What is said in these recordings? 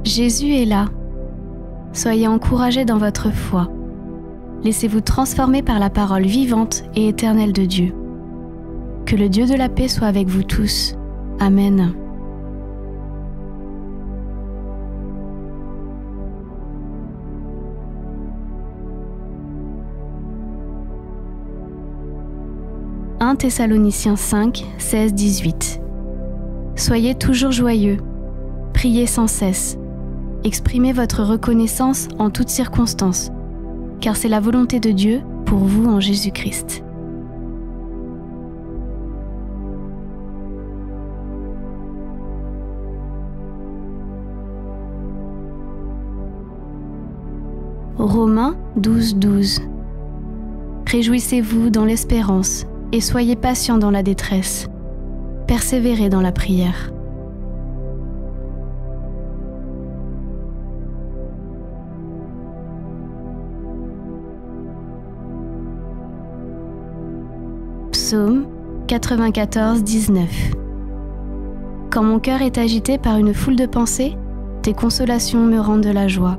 Jésus est là. Soyez encouragés dans votre foi. Laissez-vous transformer par la parole vivante et éternelle de Dieu. Que le Dieu de la paix soit avec vous tous. Amen. « 1 Thessaloniciens 5, 16, 18 » Soyez toujours joyeux, priez sans cesse, exprimez votre reconnaissance en toutes circonstances, car c'est la volonté de Dieu pour vous en Jésus-Christ. Romains 12, 12 Réjouissez-vous dans l'espérance et soyez patients dans la détresse. Persévérez dans la prière. Psaume 94, 19 Quand mon cœur est agité par une foule de pensées, tes consolations me rendent de la joie.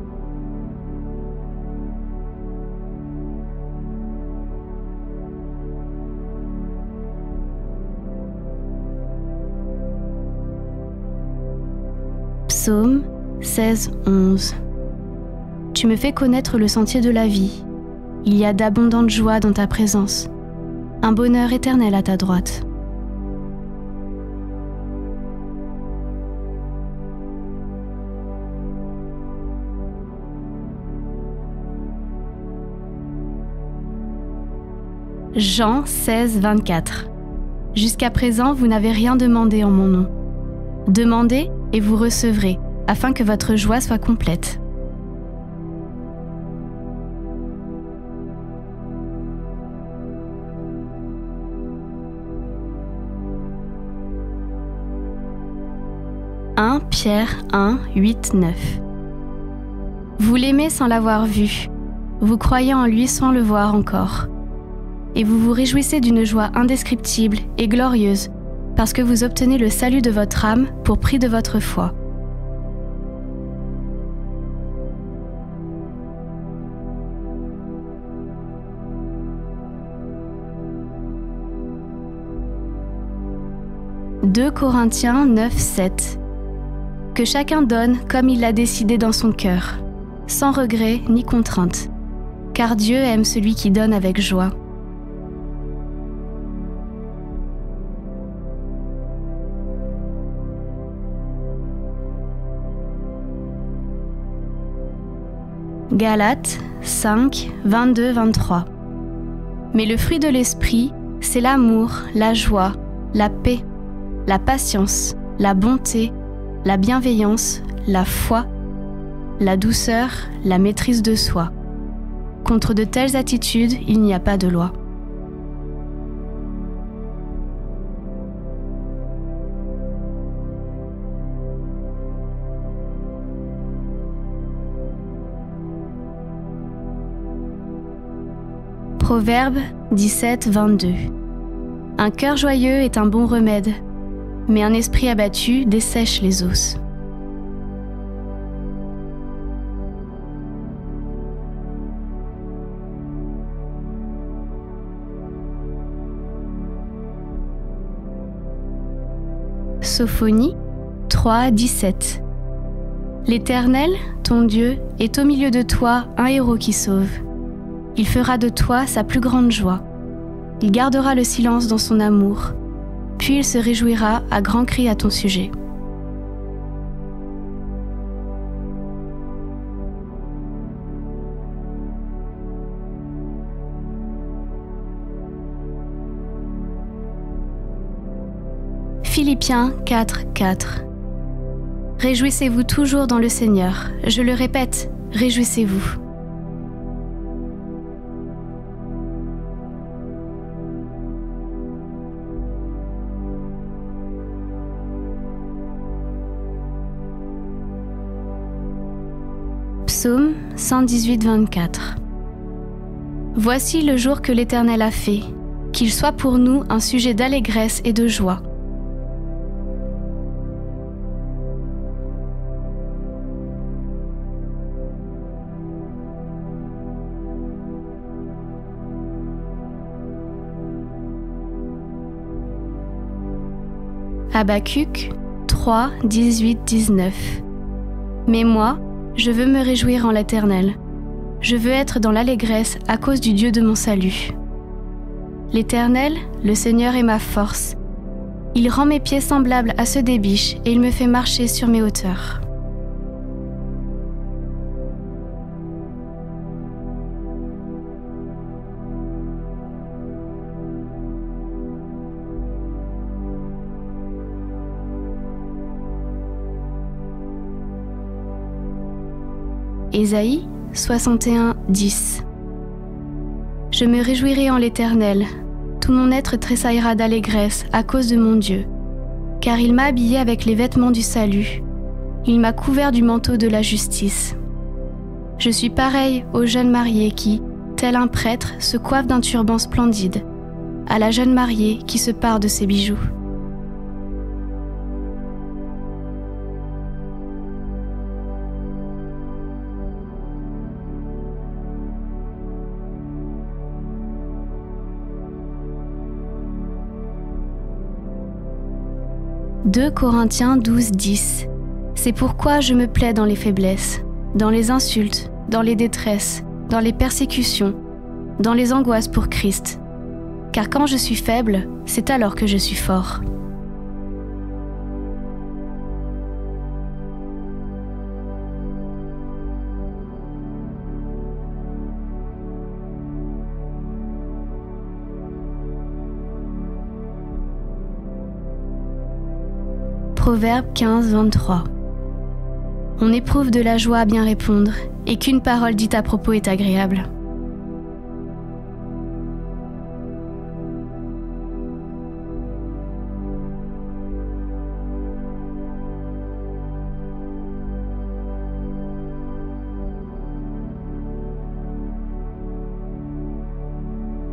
Psaume 16, 11 Tu me fais connaître le sentier de la vie. Il y a d'abondantes joies dans ta présence, un bonheur éternel à ta droite. Jean 16, 24 Jusqu'à présent, vous n'avez rien demandé en mon nom. Demandez et vous recevrez, afin que votre joie soit complète. « 1 Pierre 1, 8, 9 Vous l'aimez sans l'avoir vu, vous croyez en lui sans le voir encore, et vous vous réjouissez d'une joie indescriptible et glorieuse, parce que vous obtenez le salut de votre âme pour prix de votre foi. « 2 Corinthiens 9, 7 Que chacun donne comme il l'a décidé dans son cœur, sans regret ni contrainte, car Dieu aime celui qui donne avec joie. » Galates 5, 22, 23 Mais le fruit de l'esprit, c'est l'amour, la joie, la paix, la patience, la bonté, la bienveillance, la foi, la douceur, la maîtrise de soi. Contre de telles attitudes, il n'y a pas de loi. Proverbe 17, 22 Un cœur joyeux est un bon remède, mais un esprit abattu dessèche les os. Sophonie 3, 17 L'Éternel, ton Dieu, est au milieu de toi un héros qui sauve. Il fera de toi sa plus grande joie. Il gardera le silence dans son amour, puis il se réjouira à grands cris à ton sujet. Philippiens 4, 4 Réjouissez-vous toujours dans le Seigneur. Je le répète, réjouissez-vous. Psaume 118, 24 Voici le jour que l'Éternel a fait, qu'il soit pour nous un sujet d'allégresse et de joie. Habacuc 3, 18, 19. Mais moi, je veux me réjouir en l'Éternel. Je veux être dans l'allégresse à cause du Dieu de mon salut. L'Éternel, le Seigneur est ma force. Il rend mes pieds semblables à ceux des biches et il me fait marcher sur mes hauteurs. Ésaïe 61, 10. Je me réjouirai en l'Éternel, tout mon être tressaillera d'allégresse à cause de mon Dieu, car il m'a habillé avec les vêtements du salut, il m'a couvert du manteau de la justice. Je suis pareil au jeune marié qui, tel un prêtre, se coiffe d'un turban splendide, à la jeune mariée qui se pare de ses bijoux. « 2 Corinthiens 12, 10. C'est pourquoi je me plais dans les faiblesses, dans les insultes, dans les détresses, dans les persécutions, dans les angoisses pour Christ. Car quand je suis faible, c'est alors que je suis fort. » Proverbe 15, 23. On éprouve de la joie à bien répondre, et qu'une parole dite à propos est agréable.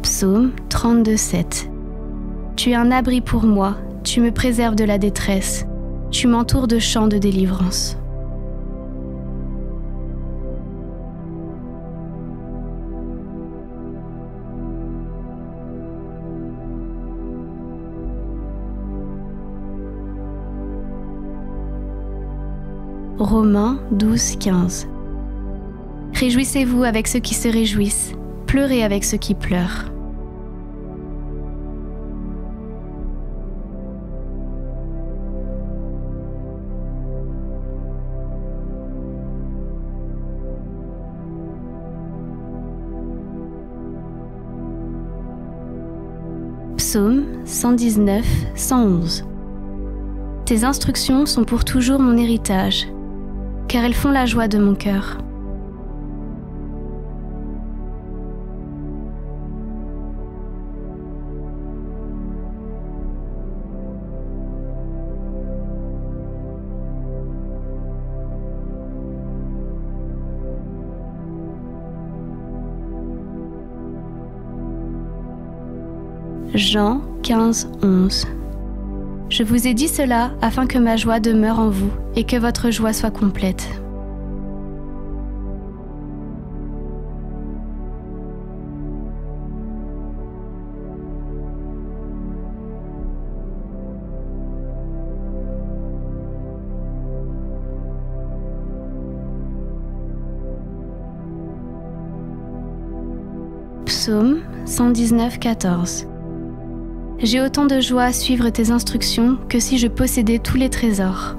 Psaume 32, 7. Tu es un abri pour moi, tu me préserves de la détresse. Tu m'entoures de chants de délivrance. Romains 12, 15. Réjouissez-vous avec ceux qui se réjouissent, pleurez avec ceux qui pleurent. Psaume 119, 111. Tes instructions sont pour toujours mon héritage, car elles font la joie de mon cœur. Jean 15, 11. Je vous ai dit cela afin que ma joie demeure en vous et que votre joie soit complète. Psaume 119, 14. J'ai autant de joie à suivre tes instructions que si je possédais tous les trésors.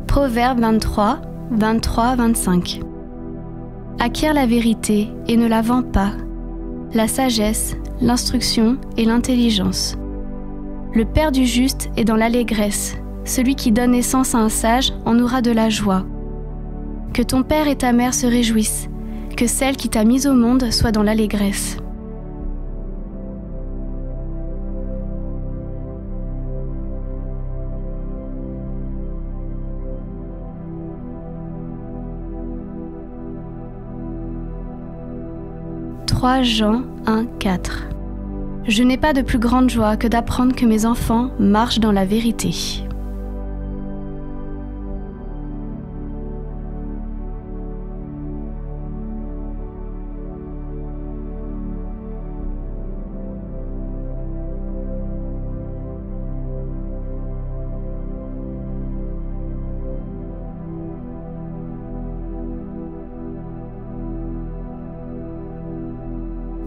Proverbe 23, 23, 25. Acquiert la vérité et ne la vends pas, la sagesse, l'instruction et l'intelligence. Le Père du juste est dans l'allégresse, celui qui donne naissance à un sage en aura de la joie. Que ton père et ta mère se réjouissent, que celle qui t'a mise au monde soit dans l'allégresse. « 3 Jean 1, 4 » Je n'ai pas de plus grande joie que d'apprendre que mes enfants marchent dans la vérité.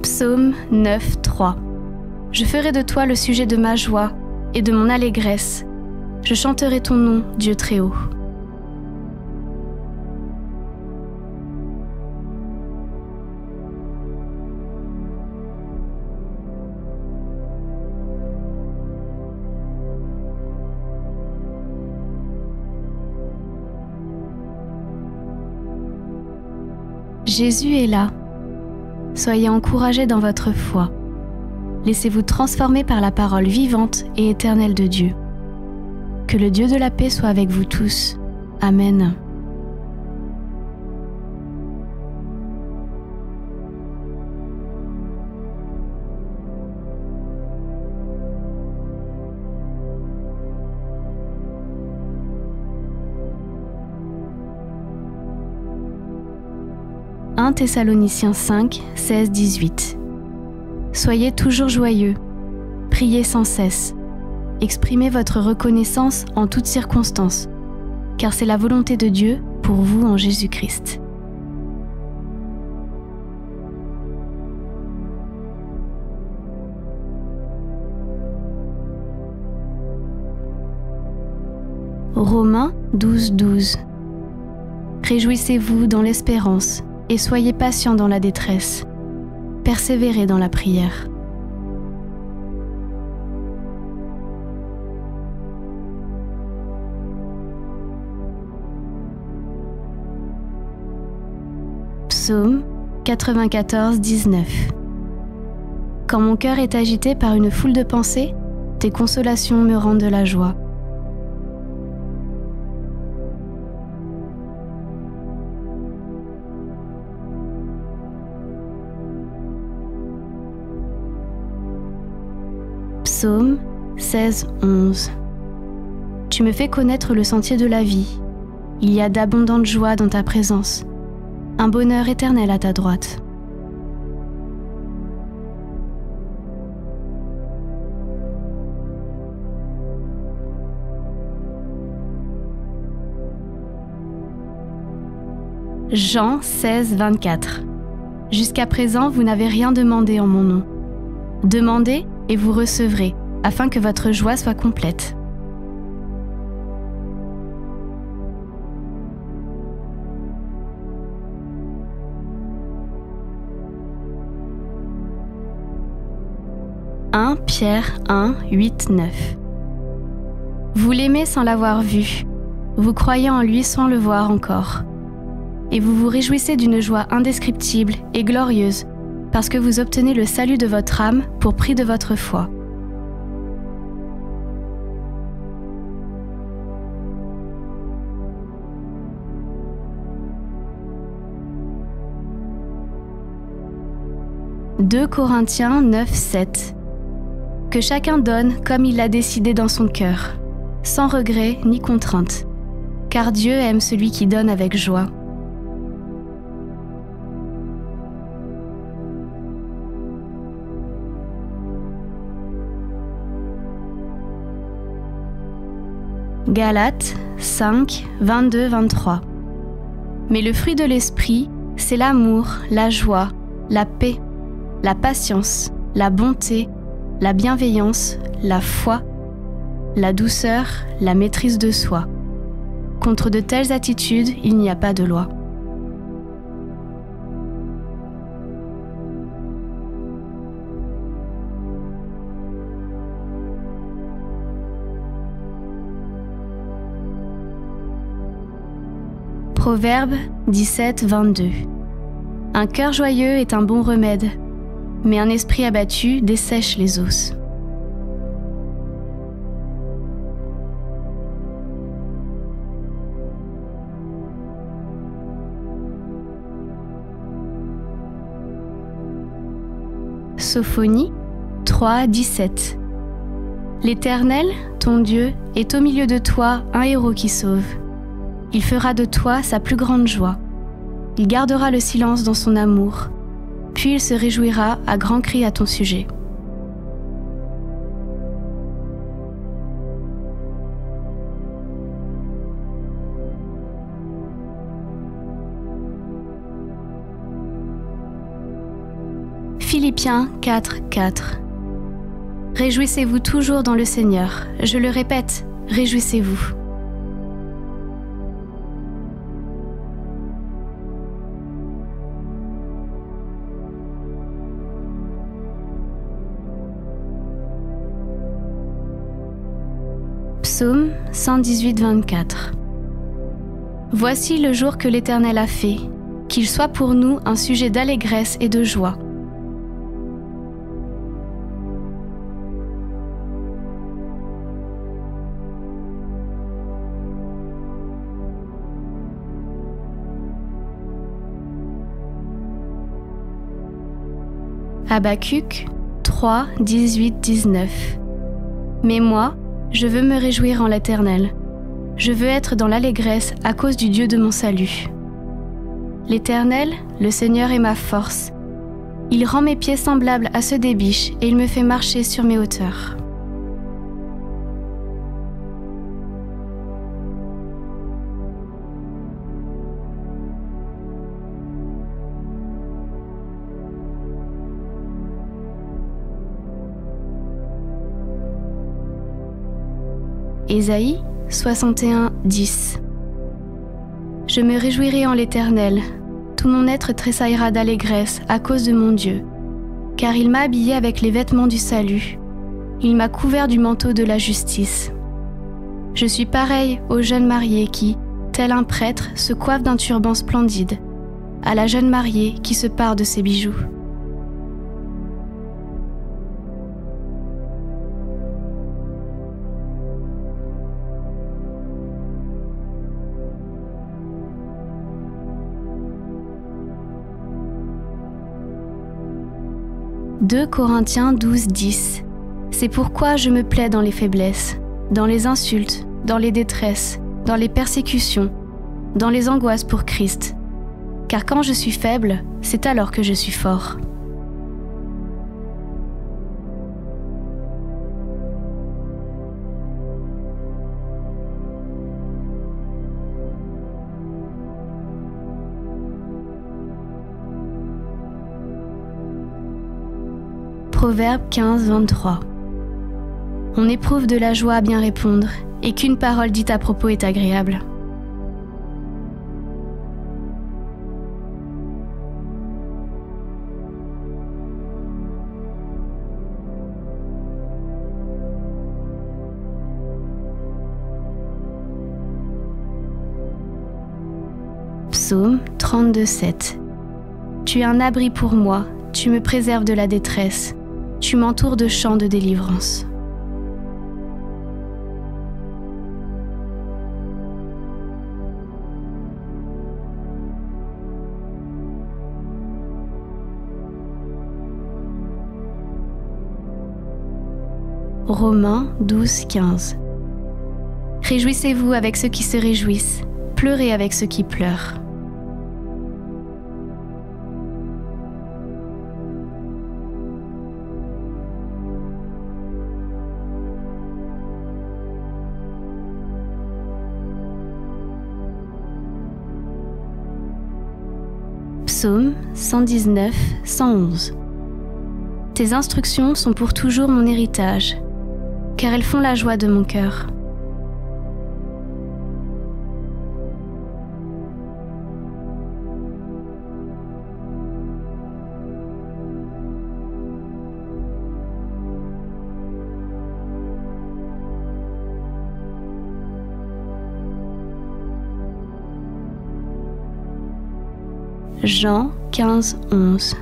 Psaume 9, 3. Je ferai de toi le sujet de ma joie et de mon allégresse. Je chanterai ton nom, Dieu très haut. Jésus est là. Soyez encouragés dans votre foi. Laissez-vous transformer par la parole vivante et éternelle de Dieu. Que le Dieu de la paix soit avec vous tous. Amen. « 1 Thessaloniciens 5, 16, 18 » Soyez toujours joyeux, priez sans cesse, exprimez votre reconnaissance en toutes circonstances, car c'est la volonté de Dieu pour vous en Jésus-Christ. Romains 12, 12 Réjouissez-vous dans l'espérance et soyez patients dans la détresse. Persévérez dans la prière. Psaume 94, 19 Quand mon cœur est agité par une foule de pensées, tes consolations me rendent de la joie. Psaume 16, 11 Tu me fais connaître le sentier de la vie. Il y a d'abondantes joies dans ta présence, un bonheur éternel à ta droite. Jean 16, 24 Jusqu'à présent, vous n'avez rien demandé en mon nom. Demandez et vous recevrez, afin que votre joie soit complète. « 1 Pierre 1, 8, 9 Vous l'aimez sans l'avoir vu, vous croyez en lui sans le voir encore, et vous vous réjouissez d'une joie indescriptible et glorieuse, parce que vous obtenez le salut de votre âme pour prix de votre foi. « 2 Corinthiens 9, 7 Que chacun donne comme il l'a décidé dans son cœur, sans regret ni contrainte, car Dieu aime celui qui donne avec joie. » Galates 5, 22, 23 Mais le fruit de l'esprit, c'est l'amour, la joie, la paix, la patience, la bonté, la bienveillance, la foi, la douceur, la maîtrise de soi. Contre de telles attitudes, il n'y a pas de loi. Proverbe 17, 22 Un cœur joyeux est un bon remède, mais un esprit abattu dessèche les os. Sophonie 3, 17. L'Éternel, ton Dieu, est au milieu de toi un héros qui sauve. Il fera de toi sa plus grande joie. Il gardera le silence dans son amour, puis il se réjouira à grands cris à ton sujet. Philippiens 4, 4. Réjouissez-vous toujours dans le Seigneur. Je le répète, réjouissez-vous. Psaume 118, 24. Voici le jour que l'Éternel a fait, qu'il soit pour nous un sujet d'allégresse et de joie. Habacuc 3, 18, 19. Mais moi, je veux me réjouir en l'Éternel. Je veux être dans l'allégresse à cause du Dieu de mon salut. L'Éternel, le Seigneur est ma force. Il rend mes pieds semblables à ceux des biches et il me fait marcher sur mes hauteurs. Ésaïe 61, 10. Je me réjouirai en l'Éternel, tout mon être tressaillera d'allégresse à cause de mon Dieu, car il m'a habillé avec les vêtements du salut, il m'a couvert du manteau de la justice. Je suis pareil au jeune marié qui, tel un prêtre, se coiffe d'un turban splendide, à la jeune mariée qui se pare de ses bijoux. « 2 Corinthiens 12, 10. C'est pourquoi je me plais dans les faiblesses, dans les insultes, dans les détresses, dans les persécutions, dans les angoisses pour Christ. Car quand je suis faible, c'est alors que je suis fort. » Proverbe 15, 23. On éprouve de la joie à bien répondre, et qu'une parole dite à propos est agréable. Psaume 32, 7. Tu es un abri pour moi, tu me préserves de la détresse. Tu m'entoures de chants de délivrance. Romains 12, 15. Réjouissez-vous avec ceux qui se réjouissent, pleurez avec ceux qui pleurent. Psaume 119, 111. Tes instructions sont pour toujours mon héritage, car elles font la joie de mon cœur. Jean 15, 11.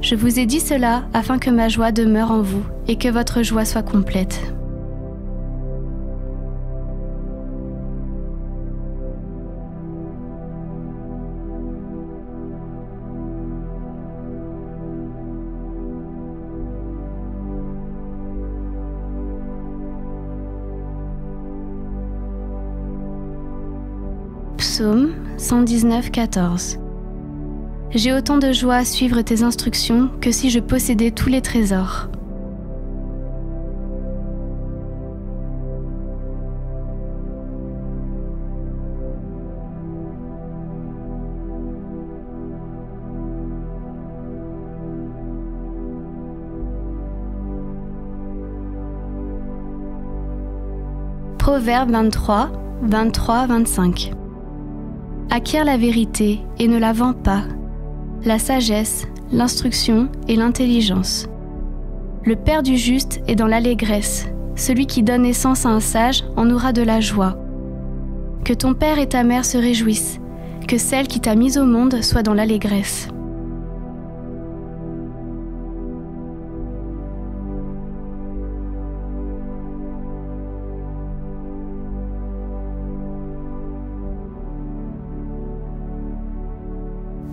Je vous ai dit cela afin que ma joie demeure en vous et que votre joie soit complète. Psaume 119, 14. J'ai autant de joie à suivre tes instructions que si je possédais tous les trésors. Proverbe 23, 23, 25. Acquiert la vérité et ne la vends pas, la sagesse, l'instruction et l'intelligence. Le Père du juste est dans l'allégresse, celui qui donne naissance à un sage en aura de la joie. Que ton père et ta mère se réjouissent, que celle qui t'a mise au monde soit dans l'allégresse.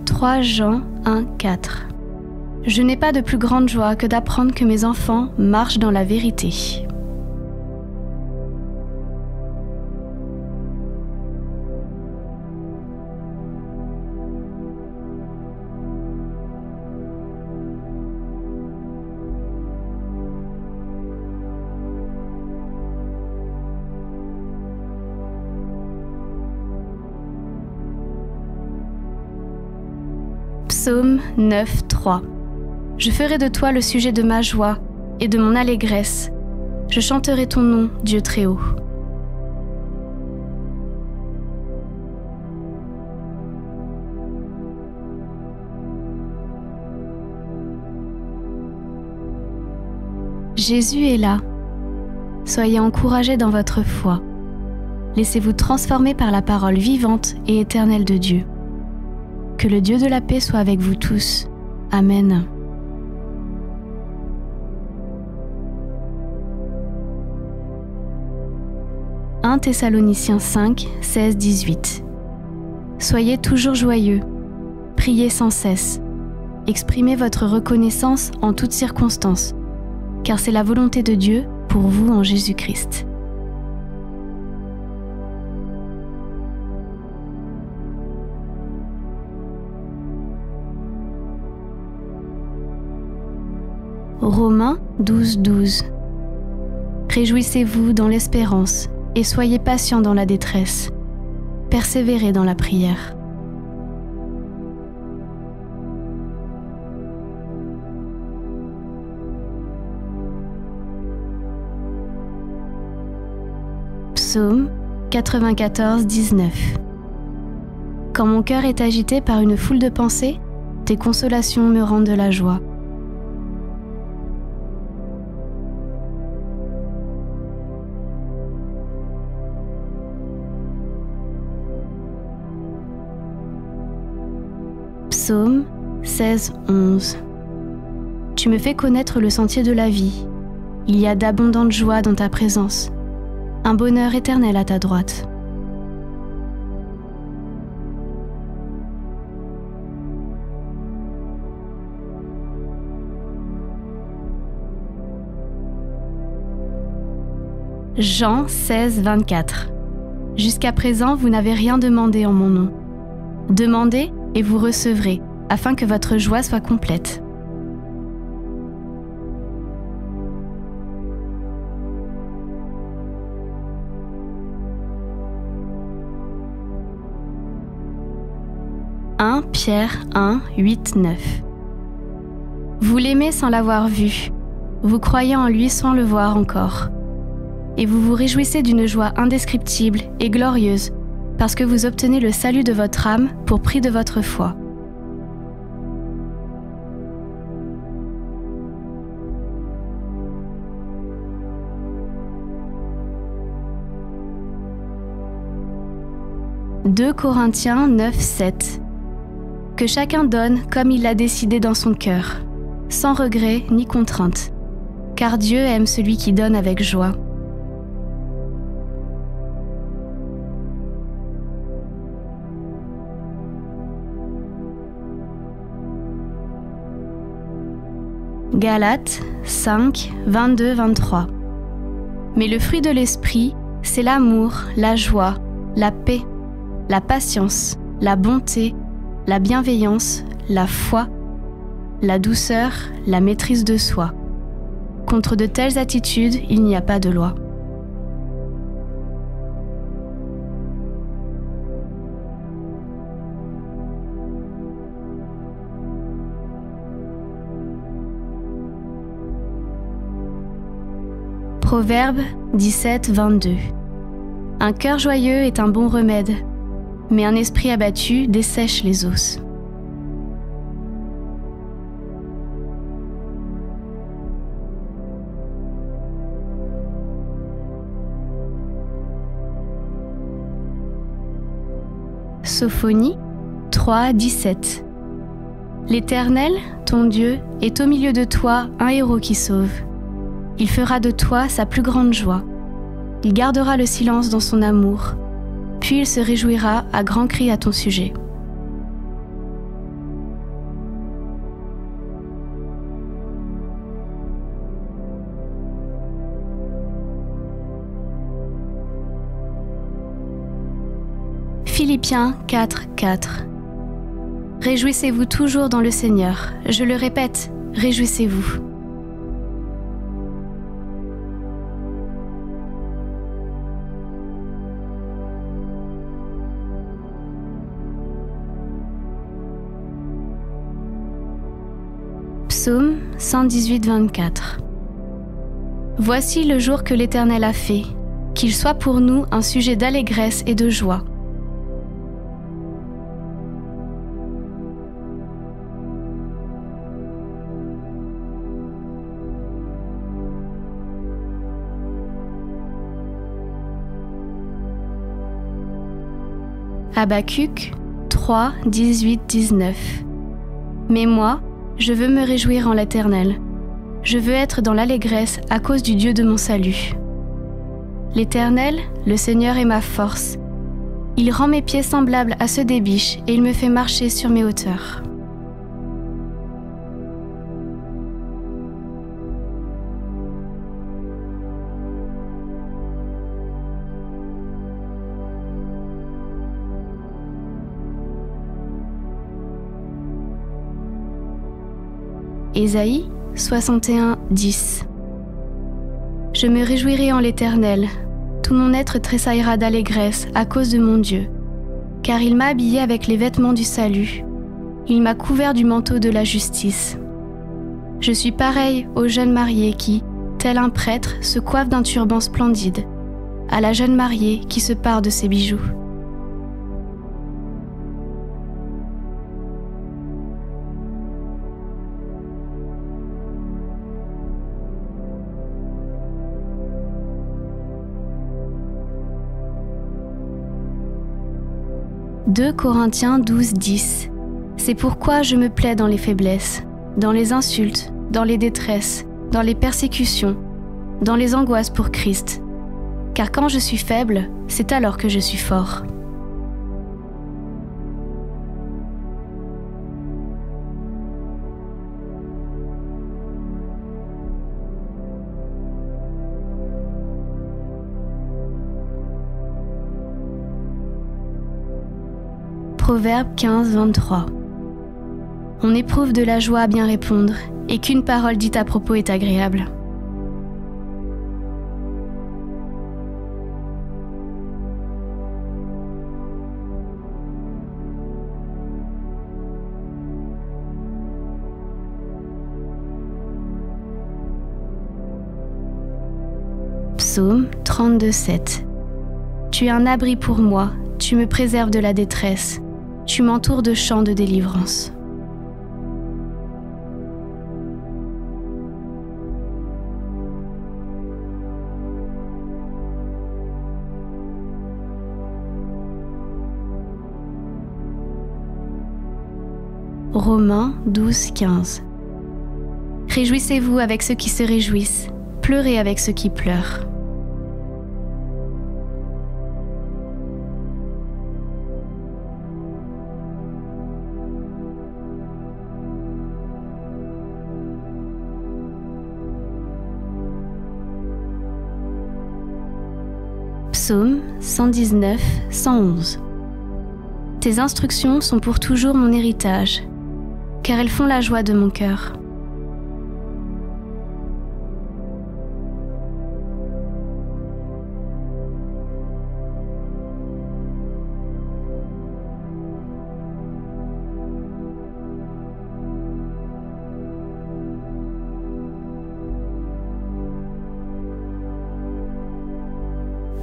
« 3 Jean 1, 4. Je n'ai pas de plus grande joie que d'apprendre que mes enfants marchent dans la vérité. » Psaume 9, 3. Je ferai de toi le sujet de ma joie et de mon allégresse. Je chanterai ton nom, Dieu très haut. Jésus est là. Soyez encouragés dans votre foi. Laissez-vous transformer par la parole vivante et éternelle de Dieu. Que le Dieu de la paix soit avec vous tous. Amen. « 1 Thessaloniciens 5, 16, 18. Soyez toujours joyeux, priez sans cesse, exprimez votre reconnaissance en toutes circonstances, car c'est la volonté de Dieu pour vous en Jésus-Christ. » Romains 12, 12. Réjouissez-vous dans l'espérance et soyez patients dans la détresse. Persévérez dans la prière. Psaume 94, 19. Quand mon cœur est agité par une foule de pensées, tes consolations me rendent de la joie. Psaume 16, 11. Tu me fais connaître le sentier de la vie. Il y a d'abondantes joies dans ta présence, un bonheur éternel à ta droite. Jean 16, 24. Jusqu'à présent, vous n'avez rien demandé en mon nom. Demandez et vous recevrez, afin que votre joie soit complète. « 1 Pierre 1, 8, 9. Vous l'aimez sans l'avoir vu, vous croyez en lui sans le voir encore, et vous vous réjouissez d'une joie indescriptible et glorieuse, parce que vous obtenez le salut de votre âme pour prix de votre foi. » « 2 Corinthiens 9, 7. Que chacun donne comme il l'a décidé dans son cœur, sans regret ni contrainte, car Dieu aime celui qui donne avec joie. » Galates 5, 22, 23. Mais le fruit de l'esprit, c'est l'amour, la joie, la paix, la patience, la bonté, la bienveillance, la foi, la douceur, la maîtrise de soi. Contre de telles attitudes, il n'y a pas de loi. Proverbe 17, 22. Un cœur joyeux est un bon remède, mais un esprit abattu dessèche les os. Sophonie 3, 17. L'Éternel, ton Dieu, est au milieu de toi un héros qui sauve. Il fera de toi sa plus grande joie. Il gardera le silence dans son amour, puis il se réjouira à grands cris à ton sujet. Philippiens 4, 4. Réjouissez-vous toujours dans le Seigneur. Je le répète, réjouissez-vous. Psaume 118, 24. Voici le jour que l'Éternel a fait, qu'il soit pour nous un sujet d'allégresse et de joie. Habacuc 3, 18, 19. Mais moi, je veux me réjouir en l'Éternel. Je veux être dans l'allégresse à cause du Dieu de mon salut. L'Éternel, le Seigneur est ma force. Il rend mes pieds semblables à ceux des biches et il me fait marcher sur mes hauteurs. Ésaïe 61, 10. Je me réjouirai en l'Éternel, tout mon être tressaillera d'allégresse à cause de mon Dieu, car il m'a habillé avec les vêtements du salut, il m'a couvert du manteau de la justice. Je suis pareil au jeune marié qui, tel un prêtre, se coiffe d'un turban splendide, à la jeune mariée qui se pare de ses bijoux. « 2 Corinthiens 12, 10. C'est pourquoi je me plais dans les faiblesses, dans les insultes, dans les détresses, dans les persécutions, dans les angoisses pour Christ. Car quand je suis faible, c'est alors que je suis fort. » Proverbe 15, 23. On éprouve de la joie à bien répondre, et qu'une parole dite à propos est agréable. Psaume 32, 7. Tu es un abri pour moi, tu me préserves de la détresse. Tu m'entoures de chants de délivrance. Romains 12, 15. Réjouissez-vous avec ceux qui se réjouissent, pleurez avec ceux qui pleurent. Psaume 119, 111. Tes instructions sont pour toujours mon héritage, car elles font la joie de mon cœur.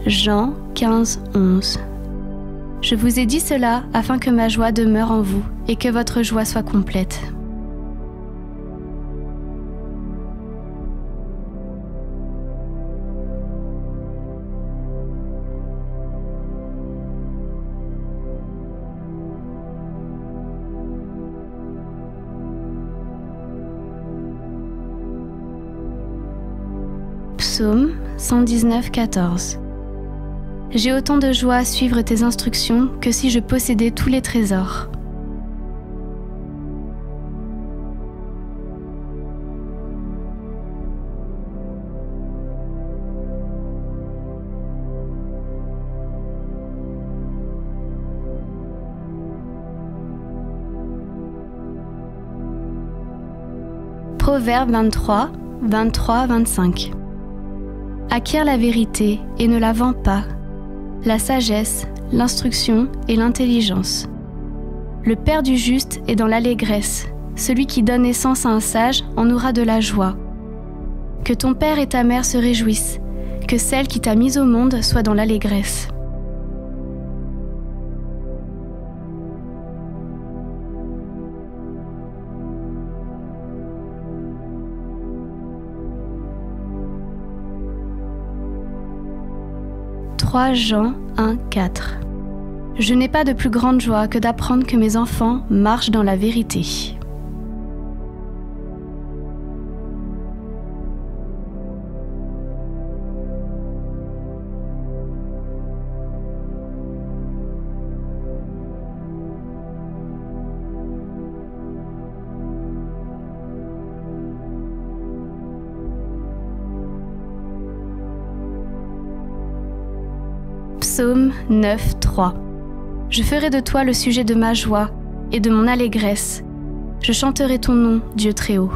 Jean 15, 11. Je vous ai dit cela afin que ma joie demeure en vous et que votre joie soit complète. Psaume 119, 14. J'ai autant de joie à suivre tes instructions que si je possédais tous les trésors. Proverbe 23, 23, 25. Acquiert la vérité et ne la vends pas, la sagesse, l'instruction et l'intelligence. Le Père du juste est dans l'allégresse. Celui qui donne naissance à un sage en aura de la joie. Que ton père et ta mère se réjouissent, que celle qui t'a mise au monde soit dans l'allégresse. « 3 Jean 1, 4 » Je n'ai pas de plus grande joie que d'apprendre que mes enfants marchent dans la vérité. Psaume 9, 3. Je ferai de toi le sujet de ma joie et de mon allégresse. Je chanterai ton nom, Dieu très haut.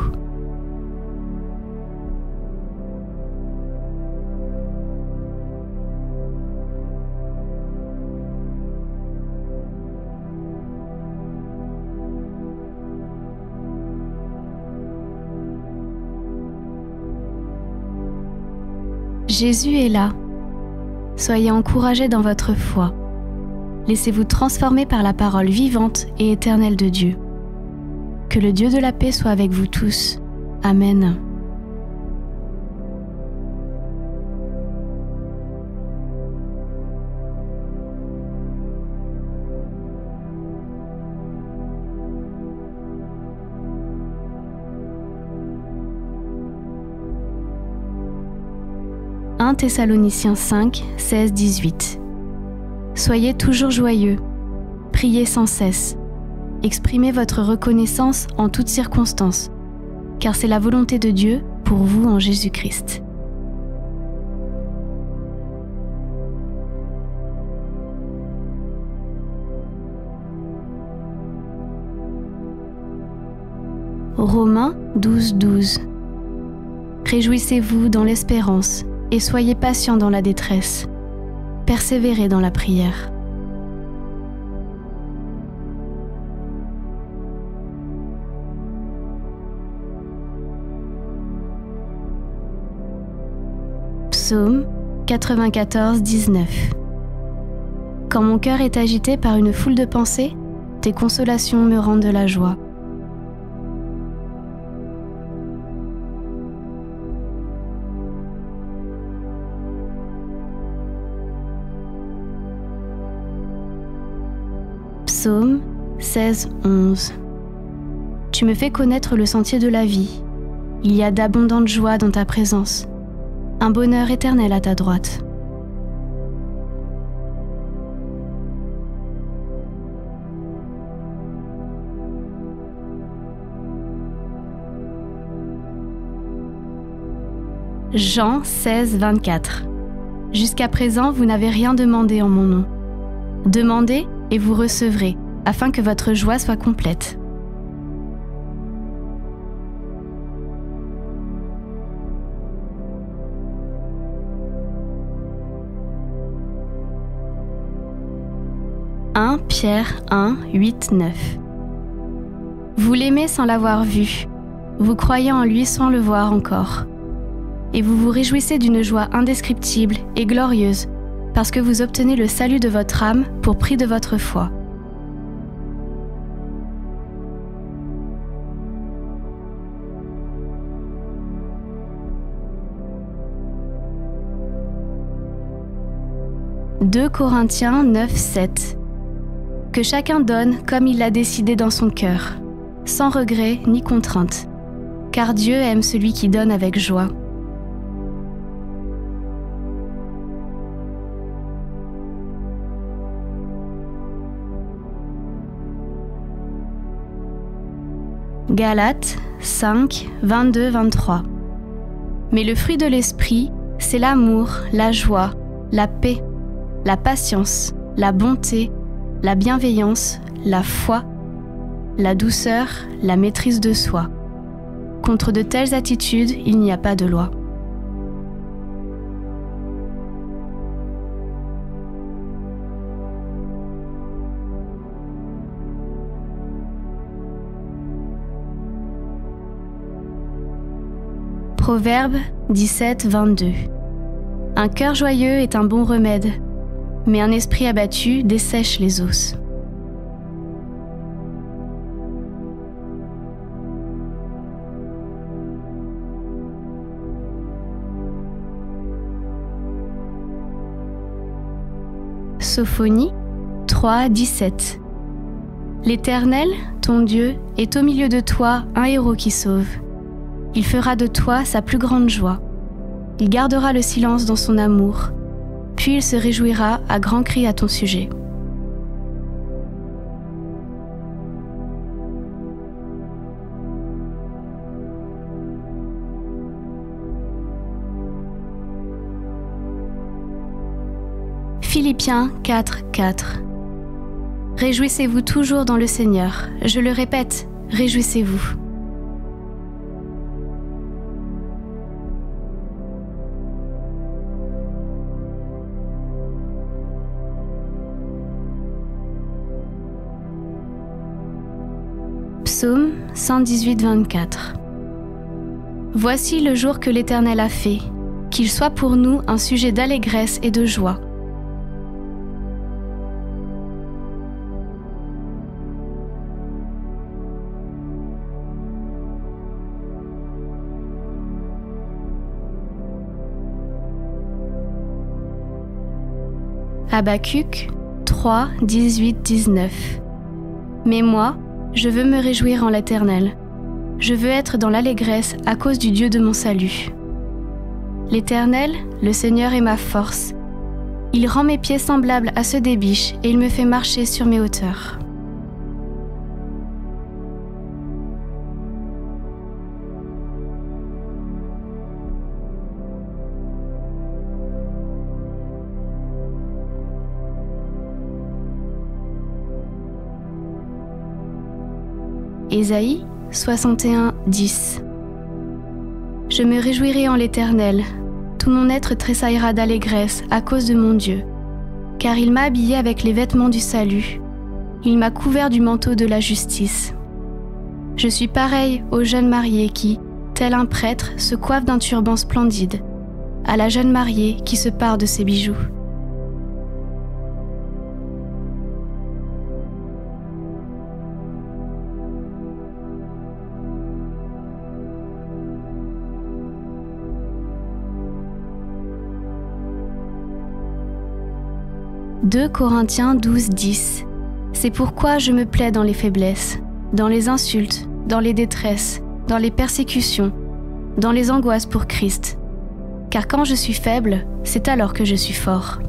Jésus est là. Soyez encouragés dans votre foi. Laissez-vous transformer par la parole vivante et éternelle de Dieu. Que le Dieu de la paix soit avec vous tous. Amen. « 1 Thessaloniciens 5, 16, 18 » Soyez toujours joyeux, priez sans cesse, exprimez votre reconnaissance en toutes circonstances, car c'est la volonté de Dieu pour vous en Jésus-Christ. Romains 12, 12 Réjouissez-vous dans l'espérance et soyez patients dans la détresse. Persévérez dans la prière. Psaume 94, 19 Quand mon cœur est agité par une foule de pensées, tes consolations me rendent de la joie. Psaume 16, 11 Tu me fais connaître le sentier de la vie. Il y a d'abondantes joies dans ta présence, un bonheur éternel à ta droite. Jean 16, 24 Jusqu'à présent, vous n'avez rien demandé en mon nom. Demandez et vous recevrez, afin que votre joie soit complète. « 1 Pierre 1, 8, 9 » Vous l'aimez sans l'avoir vu, vous croyez en lui sans le voir encore, et vous vous réjouissez d'une joie indescriptible et glorieuse, parce que vous obtenez le salut de votre âme pour prix de votre foi. « 2 Corinthiens 9, 7 » Que chacun donne comme il l'a décidé dans son cœur, sans regret ni contrainte, car Dieu aime celui qui donne avec joie. Galates 5, 22, 23 Mais le fruit de l'esprit, c'est l'amour, la joie, la paix, la patience, la bonté, la bienveillance, la foi, la douceur, la maîtrise de soi. Contre de telles attitudes, il n'y a pas de loi. Proverbe 17, 22 Un cœur joyeux est un bon remède, mais un esprit abattu dessèche les os. Sophonie 3, 17 L'Éternel, ton Dieu, est au milieu de toi un héros qui sauve. Il fera de toi sa plus grande joie. Il gardera le silence dans son amour. Puis il se réjouira à grands cris à ton sujet. Philippiens 4, 4 Réjouissez-vous toujours dans le Seigneur. Je le répète, réjouissez-vous. Psaume 118, 24 Voici le jour que l'Éternel a fait, qu'il soit pour nous un sujet d'allégresse et de joie. Habacuc 3, 18, 19 Mais moi, je veux me réjouir en l'Éternel. Je veux être dans l'allégresse à cause du Dieu de mon salut. L'Éternel, le Seigneur est ma force. Il rend mes pieds semblables à ceux des biches et il me fait marcher sur mes hauteurs. Ésaïe 61, 10 Je me réjouirai en l'Éternel, tout mon être tressaillera d'allégresse à cause de mon Dieu, car il m'a habillé avec les vêtements du salut, il m'a couvert du manteau de la justice. Je suis pareil au jeune marié qui, tel un prêtre, se coiffe d'un turban splendide, à la jeune mariée qui se pare de ses bijoux. « 2 Corinthiens 12, 10 C'est pourquoi je me plais dans les faiblesses, dans les insultes, dans les détresses, dans les persécutions, dans les angoisses pour Christ. Car quand je suis faible, c'est alors que je suis fort. »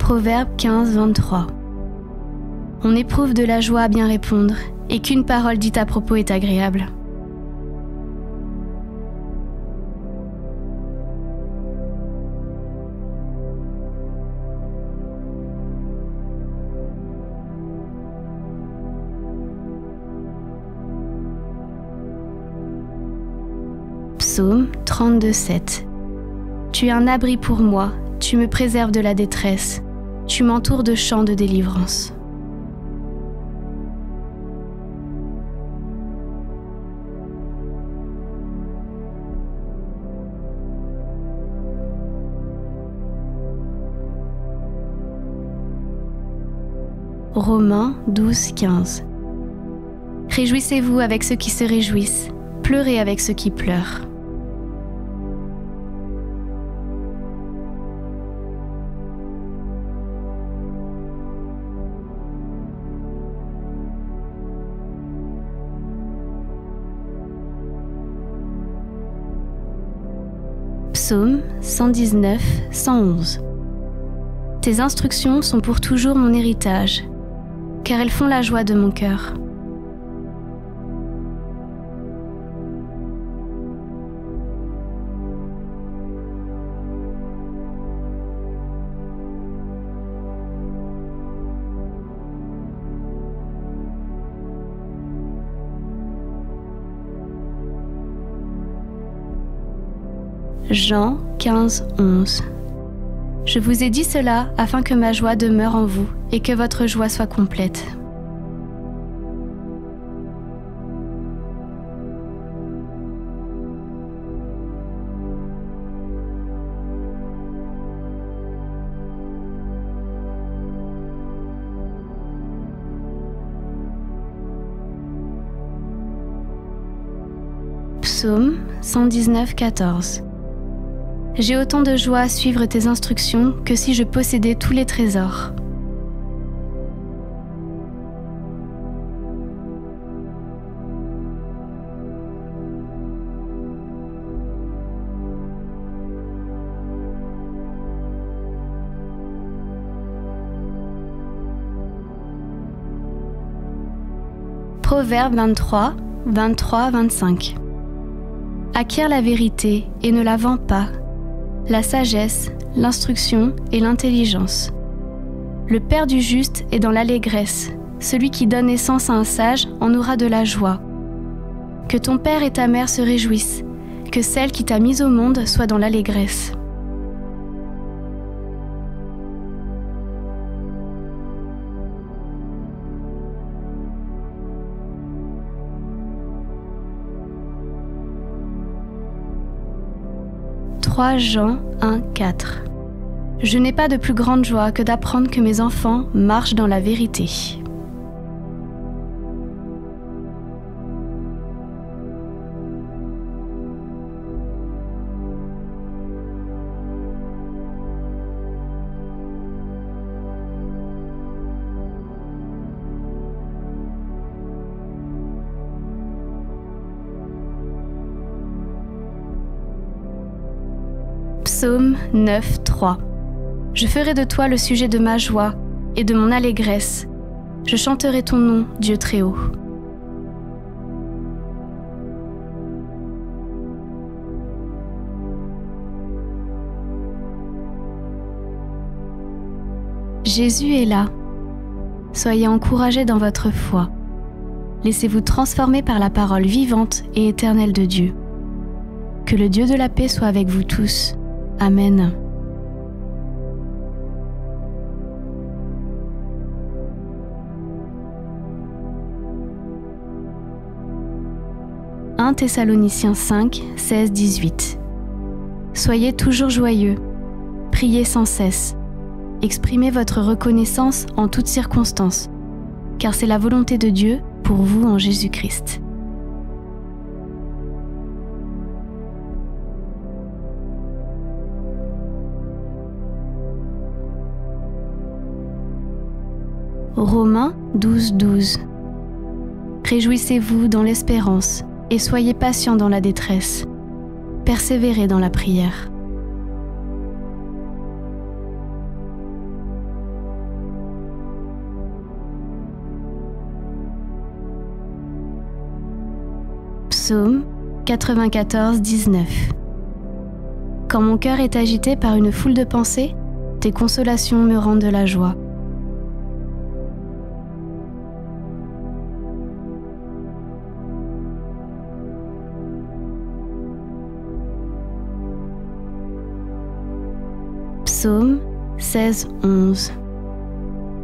Proverbe 15, 23. On éprouve de la joie à bien répondre, et qu'une parole dite à propos est agréable. Psaume 32, 7. Tu es un abri pour moi, tu me préserves de la détresse, tu m'entoures de chants de délivrance. Romains 12, 15. Réjouissez-vous avec ceux qui se réjouissent, pleurez avec ceux qui pleurent. Psaume 119, 111. Tes instructions sont pour toujours mon héritage, car elles font la joie de mon cœur. Jean 15, 11. Je vous ai dit cela afin que ma joie demeure en vous et que votre joie soit complète. Psaume 119, 14. J'ai autant de joie à suivre tes instructions que si je possédais tous les trésors. Proverbe 23, 23, 25. Acquiert la vérité et ne la vends pas, la sagesse, l'instruction et l'intelligence. Le père du juste est dans l'allégresse, celui qui donne naissance à un sage en aura de la joie. Que ton père et ta mère se réjouissent, que celle qui t'a mise au monde soit dans l'allégresse. « 3 Jean 1, 4. Je n'ai pas de plus grande joie que d'apprendre que mes enfants marchent dans la vérité. » Psaume 9, 3. Je ferai de toi le sujet de ma joie et de mon allégresse. Je chanterai ton nom, Dieu très haut. Jésus est là. Soyez encouragés dans votre foi. Laissez-vous transformer par la parole vivante et éternelle de Dieu. Que le Dieu de la paix soit avec vous tous. Amen. « 1 Thessaloniciens 5, 16, 18 » Soyez toujours joyeux, priez sans cesse, exprimez votre reconnaissance en toutes circonstances, car c'est la volonté de Dieu pour vous en Jésus-Christ. Romains 12, 12. Réjouissez-vous dans l'espérance et soyez patients dans la détresse. Persévérez dans la prière. Psaume 94, 19. Quand mon cœur est agité par une foule de pensées, tes consolations me rendent de la joie. Psaume 16, 11.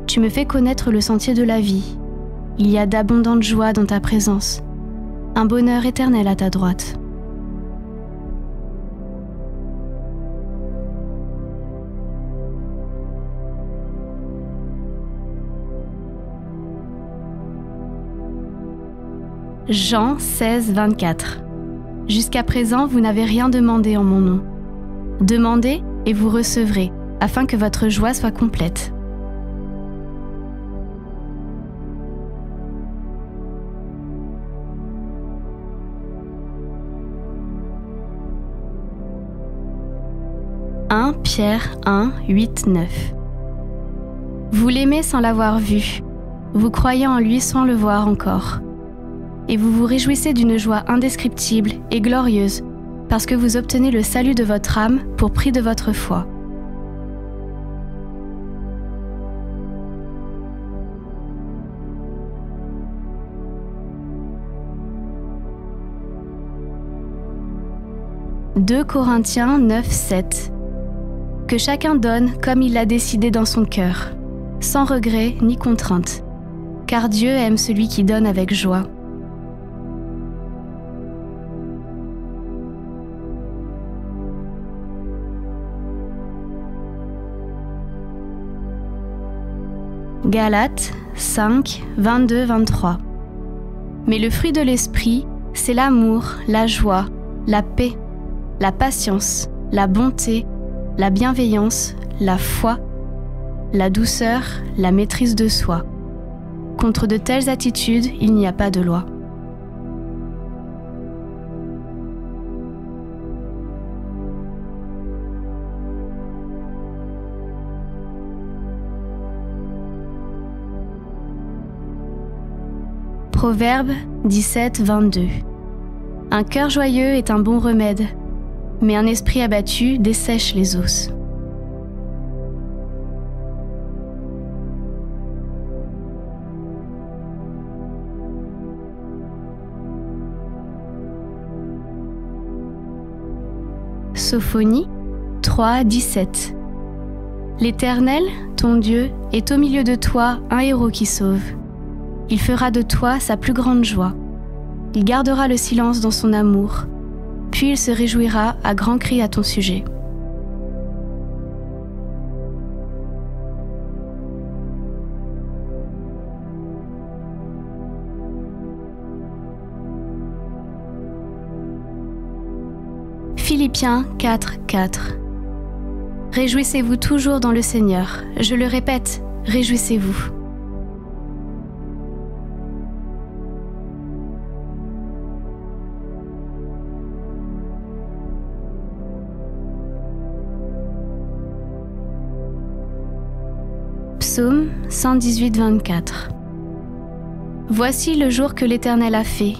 Tu me fais connaître le sentier de la vie. Il y a d'abondantes joies dans ta présence, un bonheur éternel à ta droite. Jean 16, 24. Jusqu'à présent, vous n'avez rien demandé en mon nom. Demandez et vous recevrez, afin que votre joie soit complète. « 1 Pierre 1, 8, 9. Vous l'aimez sans l'avoir vu, vous croyez en lui sans le voir encore, et vous vous réjouissez d'une joie indescriptible et glorieuse, parce que vous obtenez le salut de votre âme pour prix de votre foi. » « 2 Corinthiens 9, 7. Que chacun donne comme il l'a décidé dans son cœur, sans regret ni contrainte, car Dieu aime celui qui donne avec joie. Galates 5, 22, 23. Mais le fruit de l'esprit, c'est l'amour, la joie, la paix, la patience, la bonté, la bienveillance, la foi, la douceur, la maîtrise de soi. Contre de telles attitudes, il n'y a pas de loi. Proverbe 17, 22. Un cœur joyeux est un bon remède, mais un esprit abattu dessèche les os. Sophonie 3, 17. L'Éternel, ton Dieu, est au milieu de toi un héros qui sauve. Il fera de toi sa plus grande joie. Il gardera le silence dans son amour, puis il se réjouira à grands cris à ton sujet. Philippiens 4, 4. Réjouissez-vous toujours dans le Seigneur. Je le répète, réjouissez-vous. Psaume 118, 24. Voici le jour que l'Éternel a fait,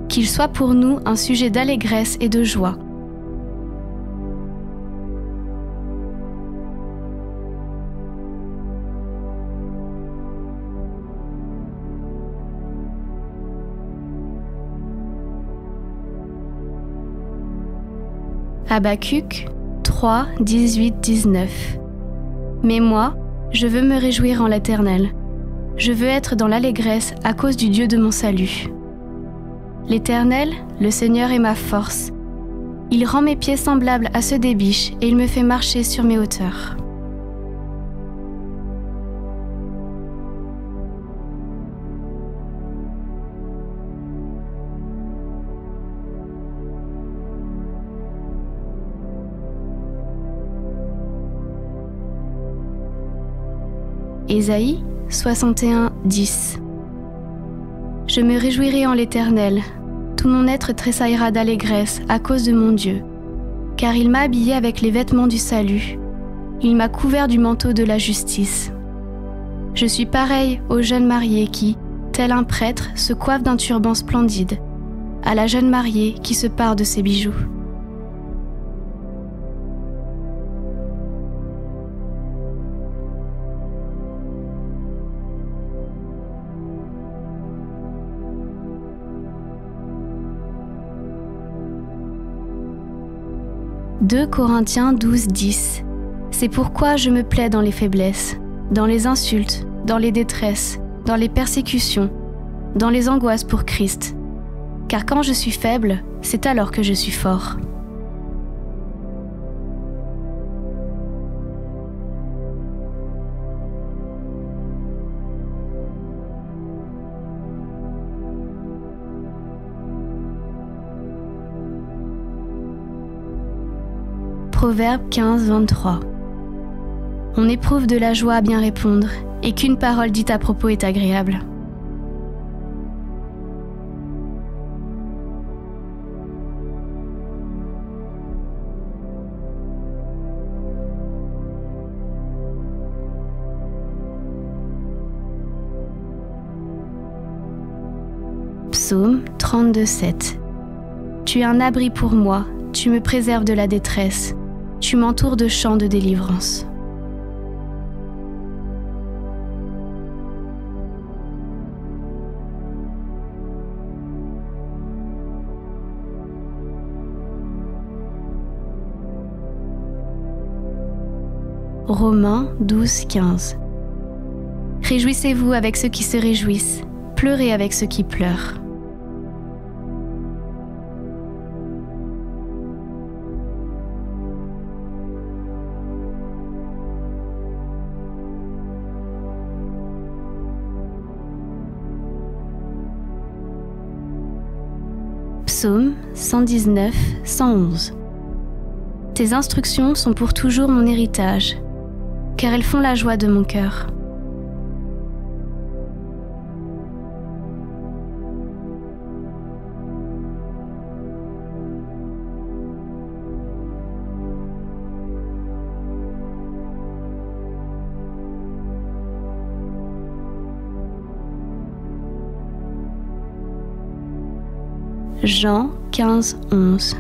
qu'il soit pour nous un sujet d'allégresse et de joie. Habacuc 3, 18, 19. Mais moi, je veux me réjouir en l'Éternel. Je veux être dans l'allégresse à cause du Dieu de mon salut. L'Éternel, le Seigneur est ma force. Il rend mes pieds semblables à ceux des biches et il me fait marcher sur mes hauteurs. Ésaïe 61, 10. Je me réjouirai en l'Éternel, tout mon être tressaillera d'allégresse à cause de mon Dieu, car il m'a habillé avec les vêtements du salut, il m'a couvert du manteau de la justice. Je suis pareil au jeune marié qui, tel un prêtre, se coiffe d'un turban splendide. à la jeune mariée qui se pare de ses bijoux. « 2 Corinthiens 12, 10 C'est pourquoi je me plais dans les faiblesses, dans les insultes, dans les détresses, dans les persécutions, dans les angoisses pour Christ. Car quand je suis faible, c'est alors que je suis fort. » Proverbe 15, 23 On éprouve de la joie à bien répondre, et qu'une parole dite à propos est agréable. Psaume 32, 7 Tu es un abri pour moi, tu me préserves de la détresse, tu m'entoures de chants de délivrance. Romains 12, 15 Réjouissez-vous avec ceux qui se réjouissent, pleurez avec ceux qui pleurent. Psaume 119, 111 Tes instructions sont pour toujours mon héritage, car elles font la joie de mon cœur. Jean 15, 11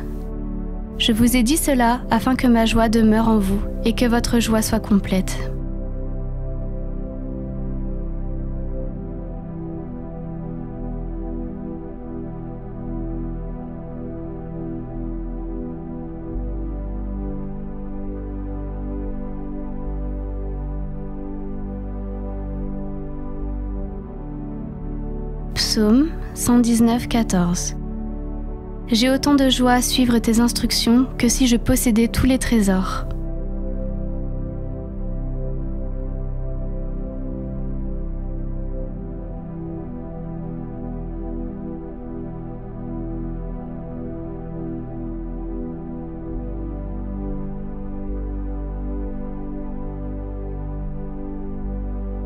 Je vous ai dit cela afin que ma joie demeure en vous et que votre joie soit complète. Psaume 119, 14 J'ai autant de joie à suivre tes instructions que si je possédais tous les trésors.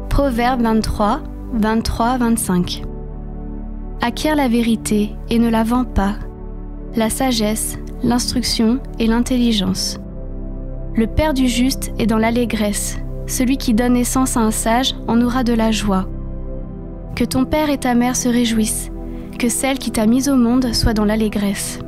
Proverbe 23, 23, 25 Acquiert la vérité et ne la vends pas, la sagesse, l'instruction et l'intelligence. Le père du juste est dans l'allégresse, celui qui donne naissance à un sage en aura de la joie. Que ton père et ta mère se réjouissent, que celle qui t'a mise au monde soit dans l'allégresse.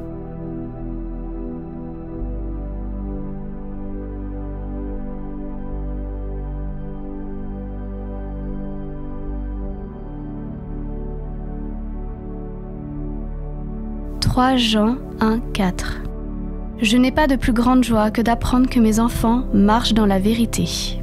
« 3 Jean 1, 4 Je n'ai pas de plus grande joie que d'apprendre que mes enfants marchent dans la vérité.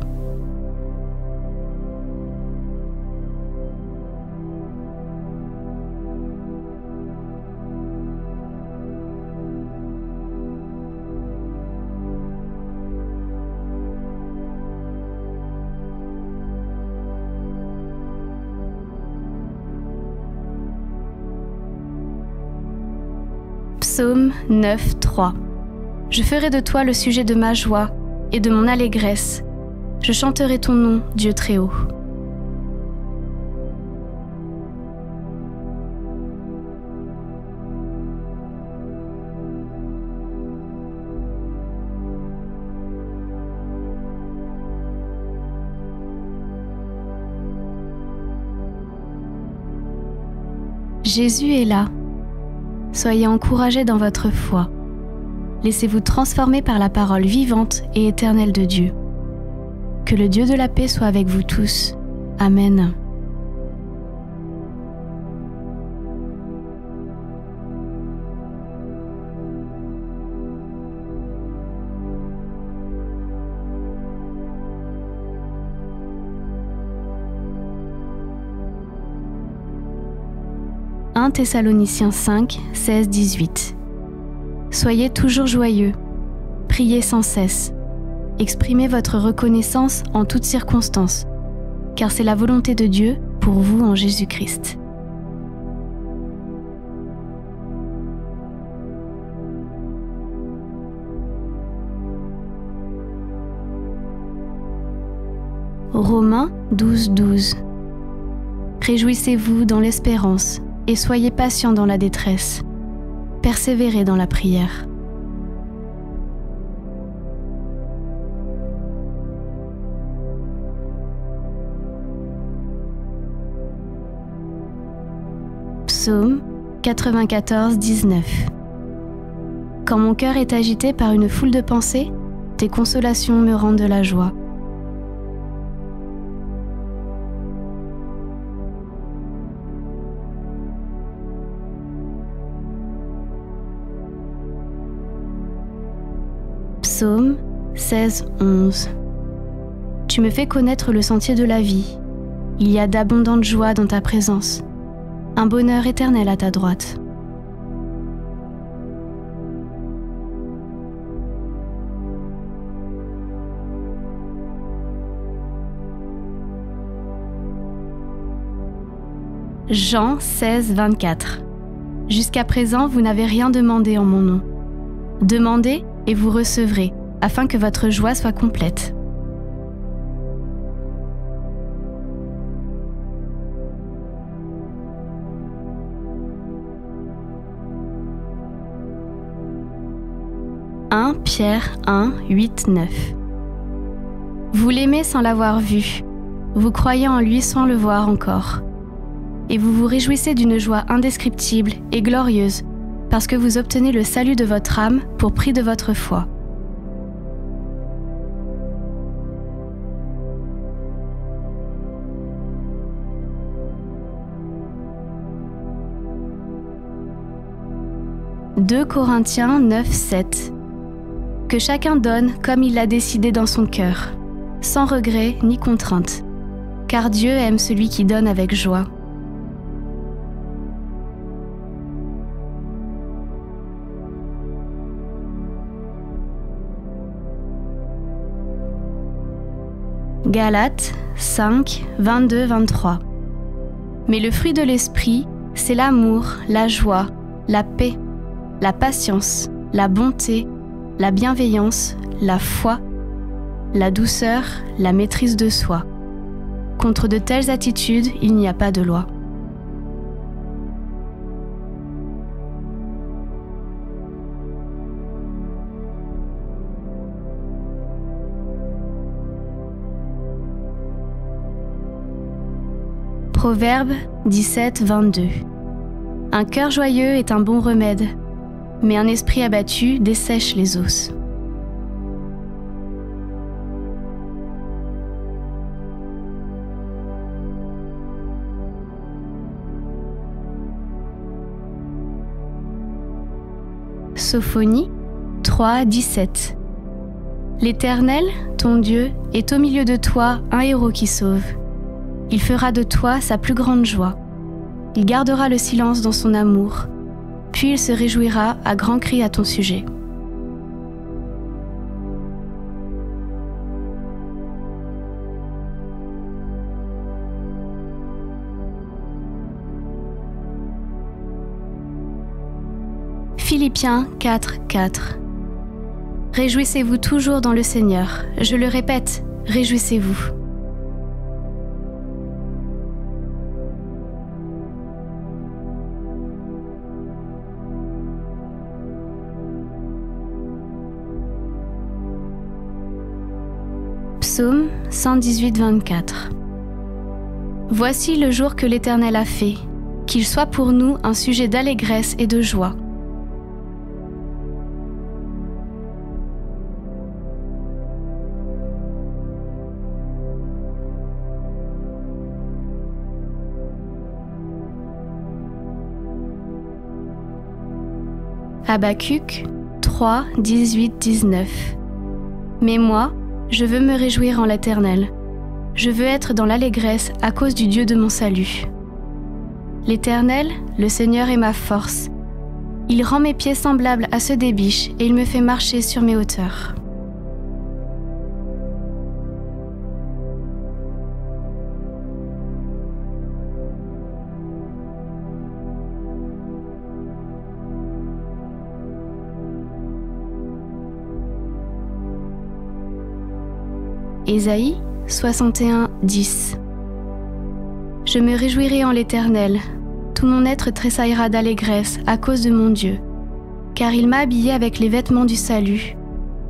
Psaume 9, 3 Je ferai de toi le sujet de ma joie et de mon allégresse. Je chanterai ton nom, Dieu très haut. Jésus est là. soyez encouragés dans votre foi. Laissez-vous transformer par la parole vivante et éternelle de Dieu. Que le Dieu de la paix soit avec vous tous. Amen. « 1 Thessaloniciens 5, 16, 18 » Soyez toujours joyeux, priez sans cesse, exprimez votre reconnaissance en toutes circonstances, car c'est la volonté de Dieu pour vous en Jésus-Christ. Romains 12, 12 Réjouissez-vous dans l'espérance et soyez patients dans la détresse. Persévérez dans la prière. Psaume 94, 19 Quand mon cœur est agité par une foule de pensées, tes consolations me rendent de la joie. Psaume 16, 11 Tu me fais connaître le sentier de la vie. Il y a d'abondantes joies dans ta présence, un bonheur éternel à ta droite. Jean 16, 24 Jusqu'à présent, vous n'avez rien demandé en mon nom. Demandez et vous recevrez, afin que votre joie soit complète. « 1 Pierre 1, 8, 9 Vous l'aimez sans l'avoir vu, vous croyez en lui sans le voir encore, et vous vous réjouissez d'une joie indescriptible et glorieuse, parce que vous obtenez le salut de votre âme pour prix de votre foi. « 2 Corinthiens 9, 7 Que chacun donne comme il l'a décidé dans son cœur, sans regret ni contrainte, car Dieu aime celui qui donne avec joie. » Galates 5, 22, 23 Mais le fruit de l'esprit, c'est l'amour, la joie, la paix, la patience, la bonté, la bienveillance, la foi, la douceur, la maîtrise de soi. Contre de telles attitudes, il n'y a pas de loi. Proverbe 17, 22 Un cœur joyeux est un bon remède, mais un esprit abattu dessèche les os. Sophonie 3, 17 L'Éternel, ton Dieu, est au milieu de toi un héros qui sauve. Il fera de toi sa plus grande joie. Il gardera le silence dans son amour, puis il se réjouira à grands cris à ton sujet. Philippiens 4, 4 Réjouissez-vous toujours dans le Seigneur. Je le répète, réjouissez-vous. Psaume 118, 24 Voici le jour que l'Éternel a fait, qu'il soit pour nous un sujet d'allégresse et de joie. Habacuc 3, 18, 19. Mais moi, je veux me réjouir en l'Éternel. Je veux être dans l'allégresse à cause du Dieu de mon salut. L'Éternel, le Seigneur est ma force. Il rend mes pieds semblables à ceux des biches et il me fait marcher sur mes hauteurs. Ésaïe 61, 10. Je me réjouirai en l'Éternel, tout mon être tressaillera d'allégresse à cause de mon Dieu, car il m'a habillé avec les vêtements du salut,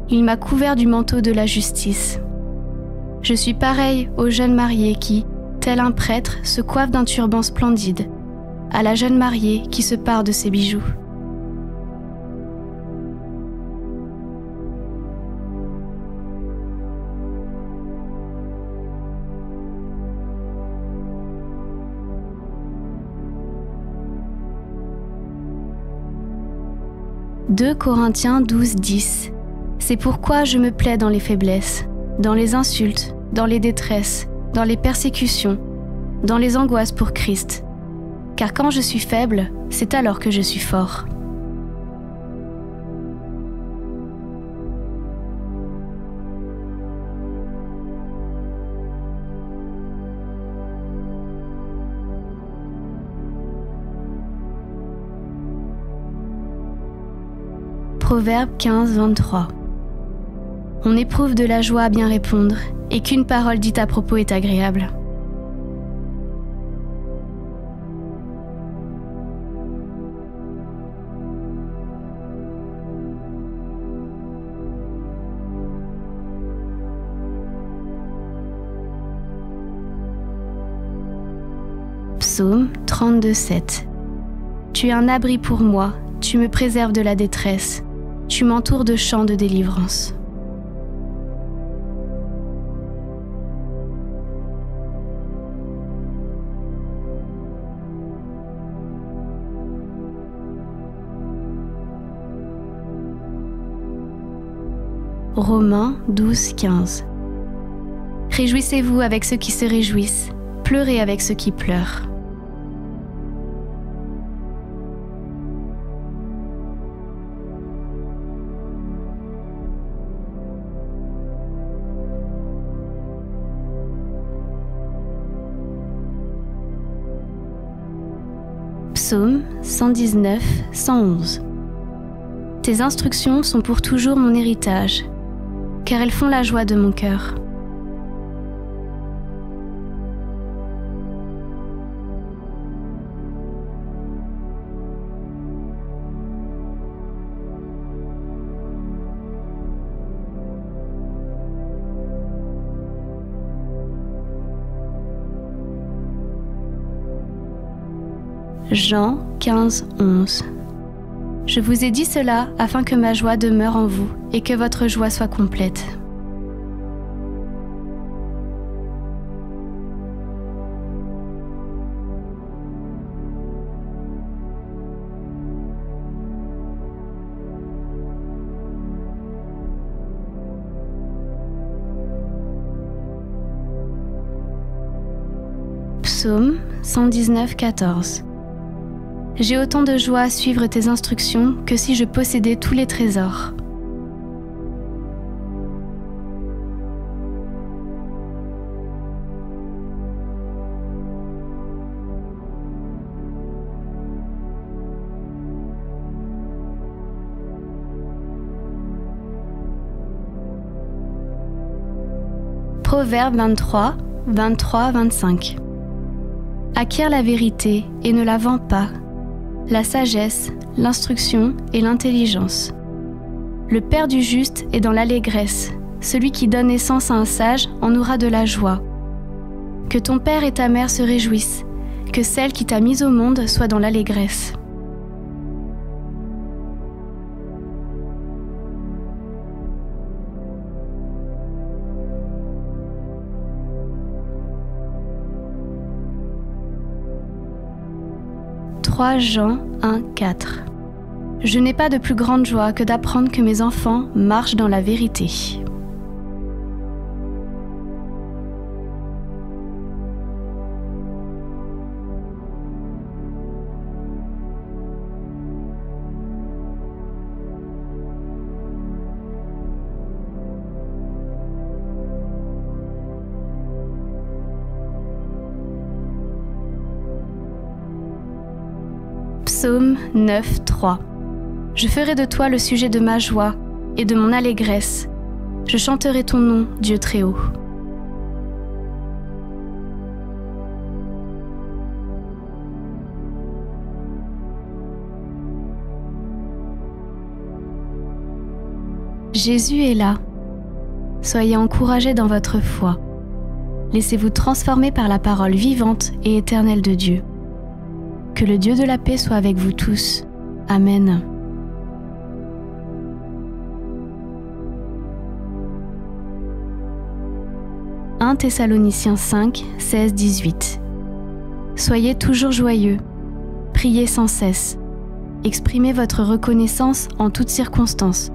il m'a couvert du manteau de la justice. Je suis pareil au jeune marié qui, tel un prêtre, se coiffe d'un turban splendide, à la jeune mariée qui se pare de ses bijoux. « 2 Corinthiens 12, 10. C'est pourquoi je me plais dans les faiblesses, dans les insultes, dans les détresses, dans les persécutions, dans les angoisses pour Christ. Car quand je suis faible, c'est alors que je suis fort. » Proverbe 15, 23. On éprouve de la joie à bien répondre, et qu'une parole dite à propos est agréable. Psaume 32, 7. Tu es un abri pour moi, tu me préserves de la détresse. Tu m'entoures de chants de délivrance. Romains 12, 15. Réjouissez-vous avec ceux qui se réjouissent, pleurez avec ceux qui pleurent. Psaume 119, 111. Tes instructions sont pour toujours mon héritage, car elles font la joie de mon cœur. Jean 15, 11. Je vous ai dit cela afin que ma joie demeure en vous et que votre joie soit complète. Psaume 119, 14. J'ai autant de joie à suivre tes instructions que si je possédais tous les trésors. Proverbe 23, 23, 25. Acquiert la vérité et ne la vends pas, la sagesse, l'instruction et l'intelligence. Le Père du juste est dans l'allégresse, celui qui donne naissance à un sage en aura de la joie. Que ton père et ta mère se réjouissent, que celle qui t'a mise au monde soit dans l'allégresse. « 3 Jean 1, 4. Je n'ai pas de plus grande joie que d'apprendre que mes enfants marchent dans la vérité. Psaume 9, 3. Je ferai de toi le sujet de ma joie et de mon allégresse. Je chanterai ton nom, Dieu très haut. Jésus est là. Soyez encouragés dans votre foi. Laissez-vous transformer par la parole vivante et éternelle de Dieu. Que le Dieu de la paix soit avec vous tous. Amen. « 1 Thessaloniciens 5, 16, 18 » Soyez toujours joyeux, priez sans cesse, exprimez votre reconnaissance en toutes circonstances,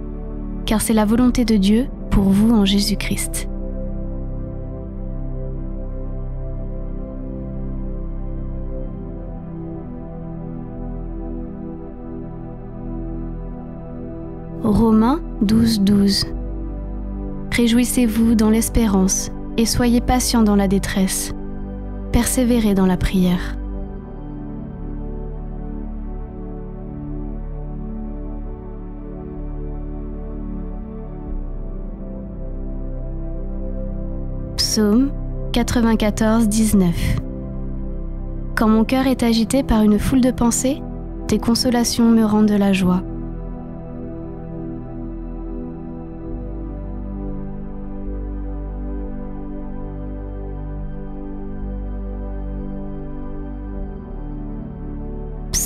car c'est la volonté de Dieu pour vous en Jésus-Christ. Romains 12, 12 Réjouissez-vous dans l'espérance et soyez patients dans la détresse. Persévérez dans la prière. Psaume 94, 19 Quand mon cœur est agité par une foule de pensées, tes consolations me rendent de la joie.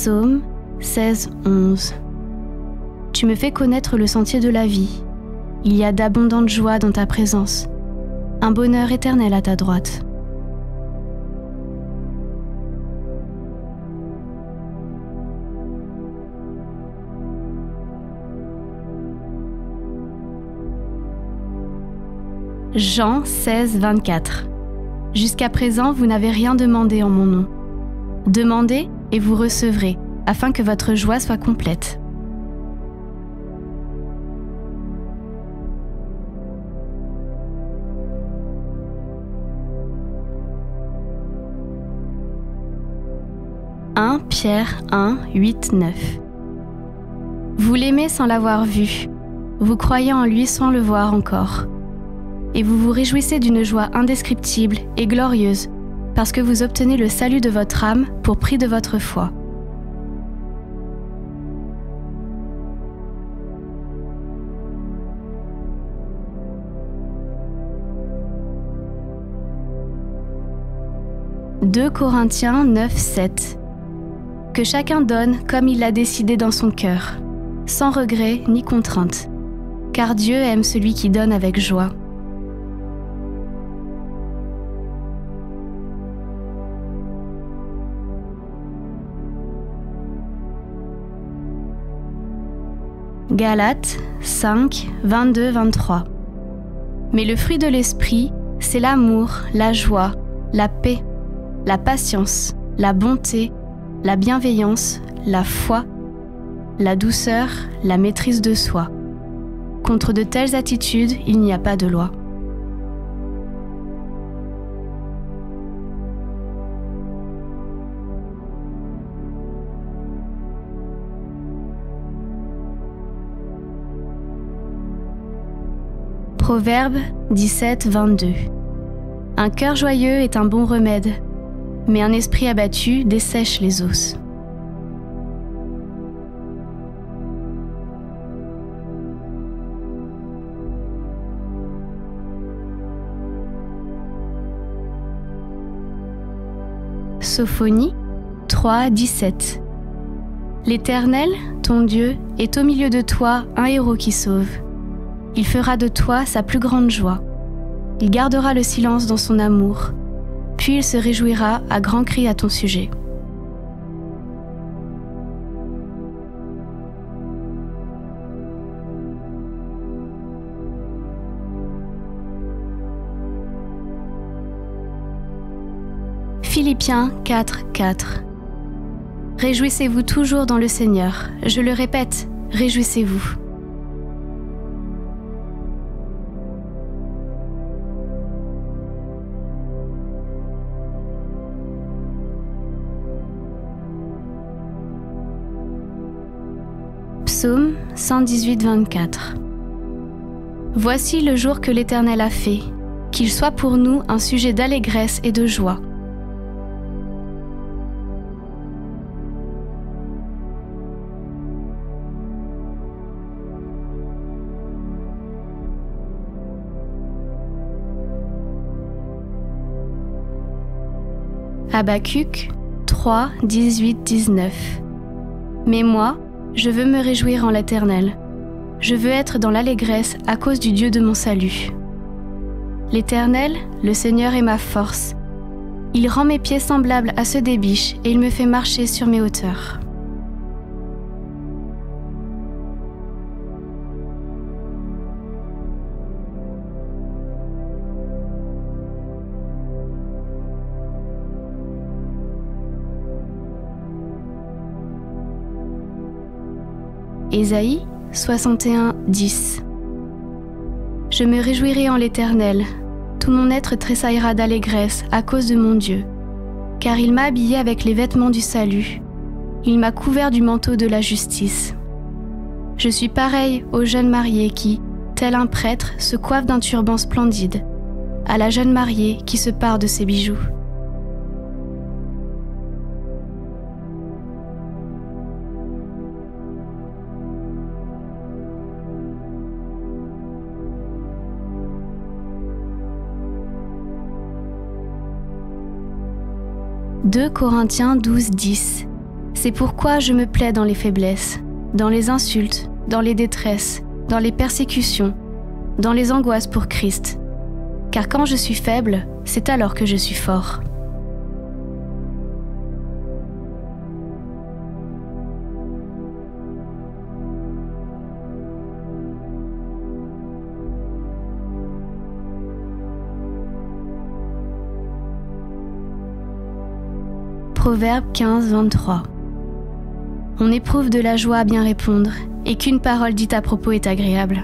Psaume 16, 11 Tu me fais connaître le sentier de la vie. Il y a d'abondantes joies dans ta présence, un bonheur éternel à ta droite. Jean 16, 24 Jusqu'à présent, vous n'avez rien demandé en mon nom. Demandez et vous recevrez, afin que votre joie soit complète. « 1 Pierre 1, 8, 9 Vous l'aimez sans l'avoir vu, vous croyez en lui sans le voir encore, et vous vous réjouissez d'une joie indescriptible et glorieuse, parce que vous obtenez le salut de votre âme pour prix de votre foi. « 2 Corinthiens 9, 7 Que chacun donne comme il l'a décidé dans son cœur, sans regret ni contrainte, car Dieu aime celui qui donne avec joie. » Galates 5, 22, 23 Mais le fruit de l'esprit, c'est l'amour, la joie, la paix, la patience, la bonté, la bienveillance, la foi, la douceur, la maîtrise de soi. Contre de telles attitudes, il n'y a pas de loi. Proverbe 17, 22 Un cœur joyeux est un bon remède, mais un esprit abattu dessèche les os. Sophonie 3, 17 L'Éternel, ton Dieu, est au milieu de toi un héros qui sauve. Il fera de toi sa plus grande joie. Il gardera le silence dans son amour, puis il se réjouira à grands cris à ton sujet. Philippiens 4, 4. Réjouissez-vous toujours dans le Seigneur. Je le répète, réjouissez-vous. Psaume 118, 24. Voici le jour que l'Éternel a fait, qu'il soit pour nous un sujet d'allégresse et de joie. Habacuc 3, 18, 19. Mais moi, je veux me réjouir en l'Éternel. Je veux être dans l'allégresse à cause du Dieu de mon salut. L'Éternel, le Seigneur est ma force. Il rend mes pieds semblables à ceux des biches et il me fait marcher sur mes hauteurs. Ésaïe 61, 10. Je me réjouirai en l'Éternel, tout mon être tressaillera d'allégresse à cause de mon Dieu, car il m'a habillé avec les vêtements du salut, il m'a couvert du manteau de la justice. Je suis pareil au jeune marié qui, tel un prêtre, se coiffe d'un turban splendide, à la jeune mariée qui se pare de ses bijoux. « 2 Corinthiens 12, 10. C'est pourquoi je me plais dans les faiblesses, dans les insultes, dans les détresses, dans les persécutions, dans les angoisses pour Christ. Car quand je suis faible, c'est alors que je suis fort. » Proverbe 15, 23. On éprouve de la joie à bien répondre, et qu'une parole dite à propos est agréable.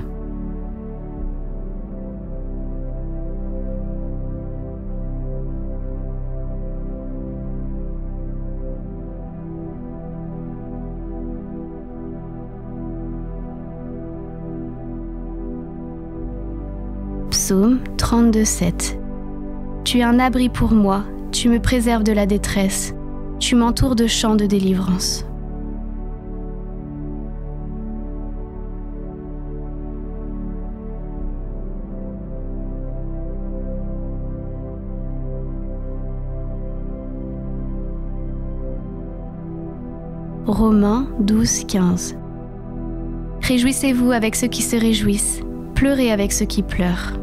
Psaume 32, 7. Tu es un abri pour moi, tu me préserves de la détresse. Tu m'entoures de chants de délivrance. Romains 12, 15. Réjouissez-vous avec ceux qui se réjouissent, pleurez avec ceux qui pleurent.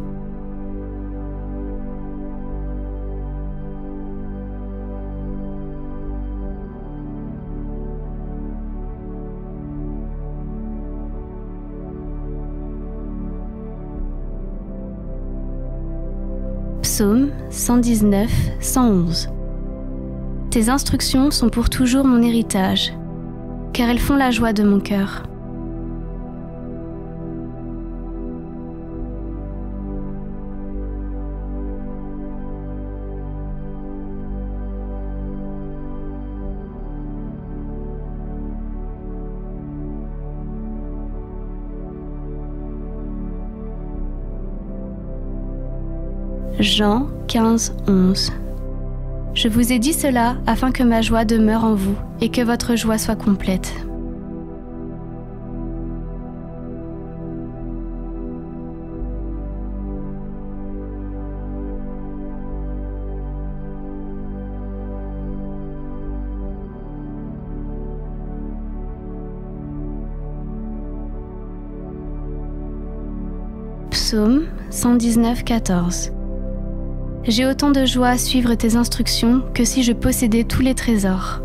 Psaume 119, 111. Tes instructions sont pour toujours mon héritage, car elles font la joie de mon cœur. Jean 15, 11. Je vous ai dit cela afin que ma joie demeure en vous et que votre joie soit complète. Psaume 119, 14. J'ai autant de joie à suivre tes instructions que si je possédais tous les trésors.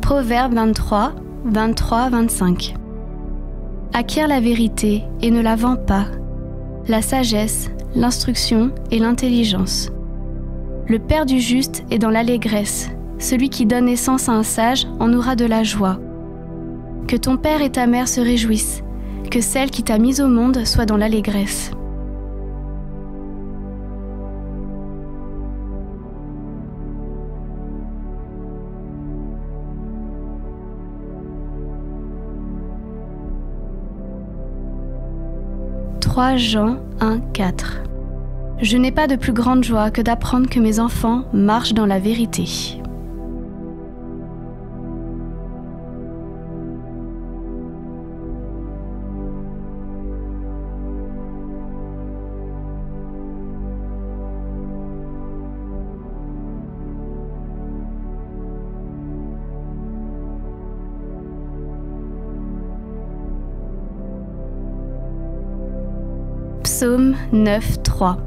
Proverbe 23, 23-25. Acquiert la vérité et ne la vends pas, la sagesse, l'instruction et l'intelligence. Le père du juste est dans l'allégresse, celui qui donne naissance à un sage en aura de la joie. Que ton père et ta mère se réjouissent, que celle qui t'a mise au monde soit dans l'allégresse. « 3 Jean 1, 4 Je n'ai pas de plus grande joie que d'apprendre que mes enfants marchent dans la vérité. Psaume 9, 3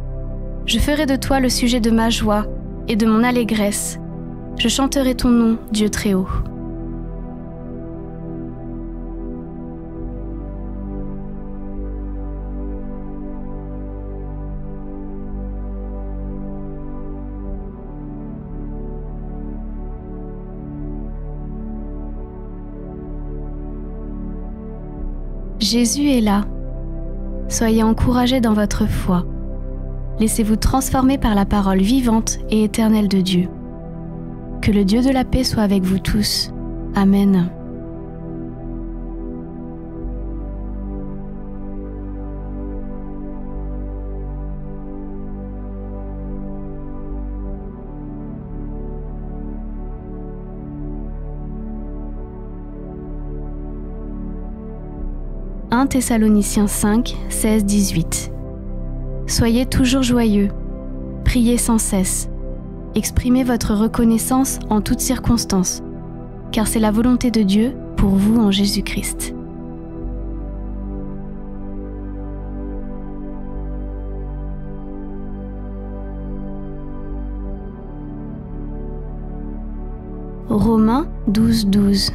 Je ferai de toi le sujet de ma joie et de mon allégresse. Je chanterai ton nom, Dieu très haut. Jésus est là. Soyez encouragés dans votre foi. Laissez-vous transformer par la parole vivante et éternelle de Dieu. Que le Dieu de la paix soit avec vous tous. Amen. « 1 Thessaloniciens 5, 16, 18 Soyez toujours joyeux, priez sans cesse, exprimez votre reconnaissance en toutes circonstances, car c'est la volonté de Dieu pour vous en Jésus-Christ. » Romains 12, 12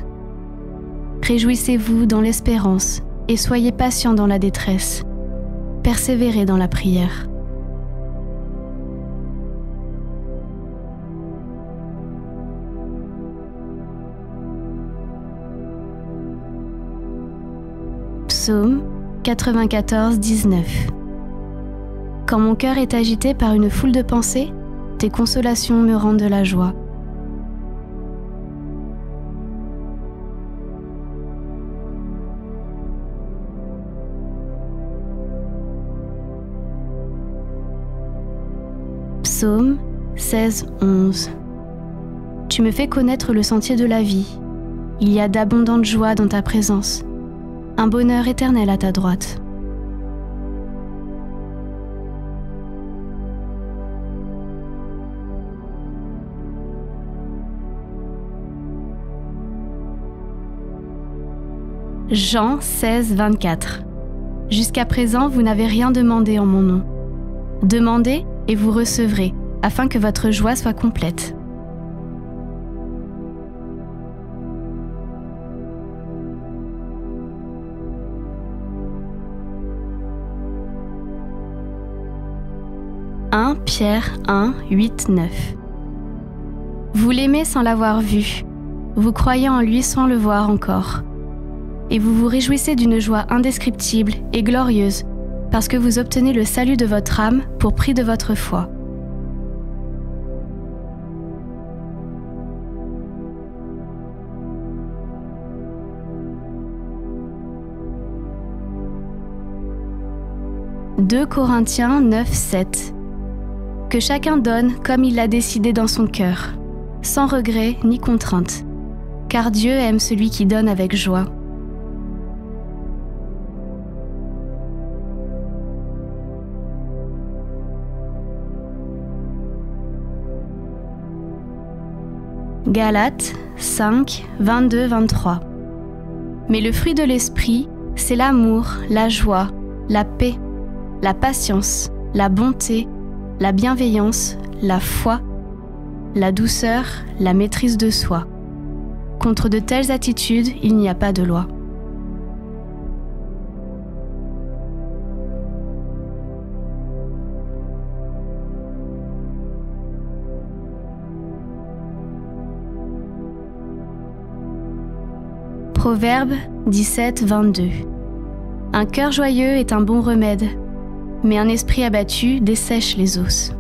Réjouissez-vous dans l'espérance et soyez patients dans la détresse. Persévérez dans la prière. Psaume 94, 19 Quand mon cœur est agité par une foule de pensées, tes consolations me rendent de la joie. Psaume 16, 11 Tu me fais connaître le sentier de la vie. Il y a d'abondantes joies dans ta présence, un bonheur éternel à ta droite. Jean 16, 24 Jusqu'à présent, vous n'avez rien demandé en mon nom. Demandez et vous recevrez, afin que votre joie soit complète. « 1 Pierre 1, 8, 9 Vous l'aimez sans l'avoir vu, vous croyez en lui sans le voir encore, et vous vous réjouissez d'une joie indescriptible et glorieuse, parce que vous obtenez le salut de votre âme pour prix de votre foi. « 2 Corinthiens 9, 7 Que chacun donne comme il l'a décidé dans son cœur, sans regret ni contrainte, car Dieu aime celui qui donne avec joie. » Galates 5, 22-23 Mais le fruit de l'esprit, c'est l'amour, la joie, la paix, la patience, la bonté, la bienveillance, la foi, la douceur, la maîtrise de soi. Contre de telles attitudes, il n'y a pas de loi. Proverbe 17, 22. Un cœur joyeux est un bon remède, mais un esprit abattu dessèche les os.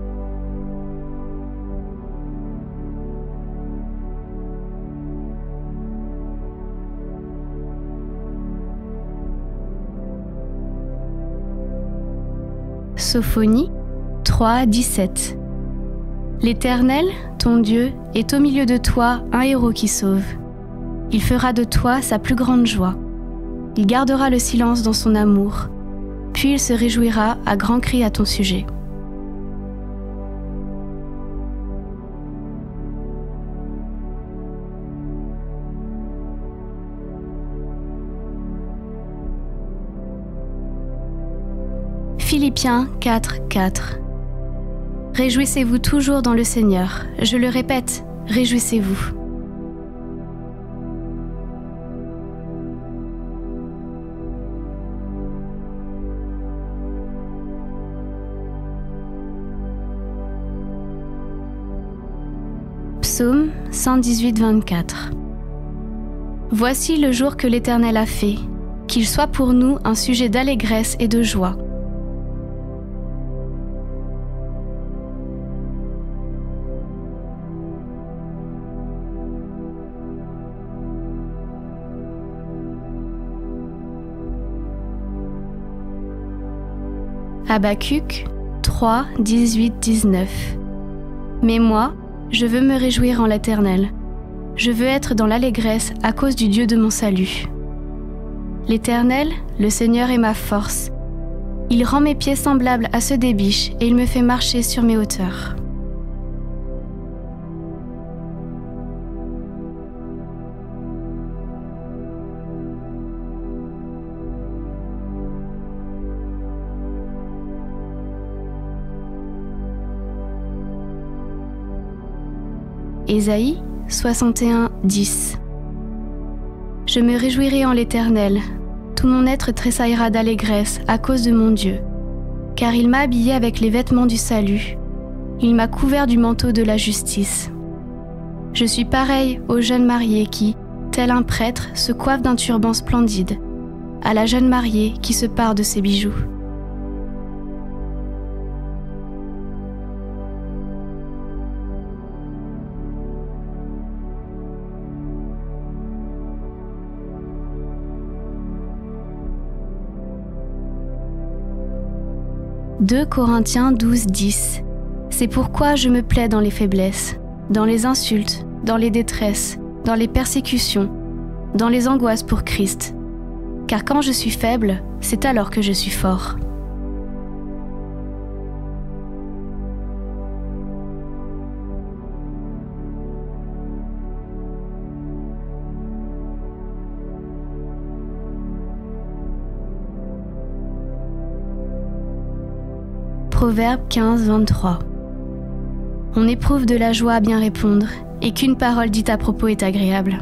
Sophonie 3, 17. L'Éternel, ton Dieu, est au milieu de toi un héros qui sauve. Il fera de toi sa plus grande joie. Il gardera le silence dans son amour, puis il se réjouira à grands cris à ton sujet. Philippiens 4, 4. Réjouissez-vous toujours dans le Seigneur. Je le répète, réjouissez-vous. Psaume 118, 24. Voici le jour que l'Éternel a fait, qu'il soit pour nous un sujet d'allégresse et de joie. Habacuc 3, 18, 19. Mais moi, je veux me réjouir en l'Éternel. Je veux être dans l'allégresse à cause du Dieu de mon salut. L'Éternel, le Seigneur est ma force. Il rend mes pieds semblables à ceux des biches et il me fait marcher sur mes hauteurs. Ésaïe 61, 10. Je me réjouirai en l'Éternel, tout mon être tressaillera d'allégresse à cause de mon Dieu, car il m'a habillé avec les vêtements du salut, il m'a couvert du manteau de la justice. Je suis pareil aux jeunes mariés qui, tel un prêtre, se coiffent d'un turban splendide, à la jeune mariée qui se pare de ses bijoux. « 2 Corinthiens 12, 10. C'est pourquoi je me plais dans les faiblesses, dans les insultes, dans les détresses, dans les persécutions, dans les angoisses pour Christ. Car quand je suis faible, c'est alors que je suis fort. » Proverbe 15, 23. On éprouve de la joie à bien répondre, et qu'une parole dite à propos est agréable.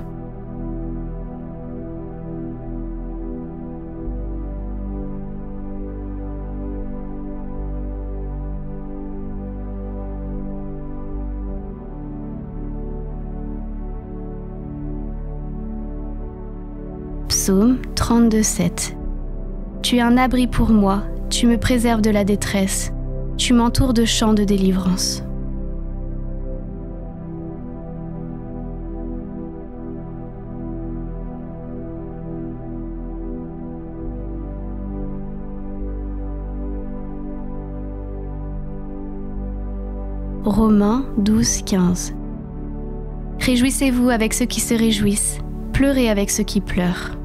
Psaume 32, 7. Tu es un abri pour moi, tu me préserves de la détresse. Tu m'entoures de chants de délivrance. Romains 12, 15. Réjouissez-vous avec ceux qui se réjouissent, pleurez avec ceux qui pleurent.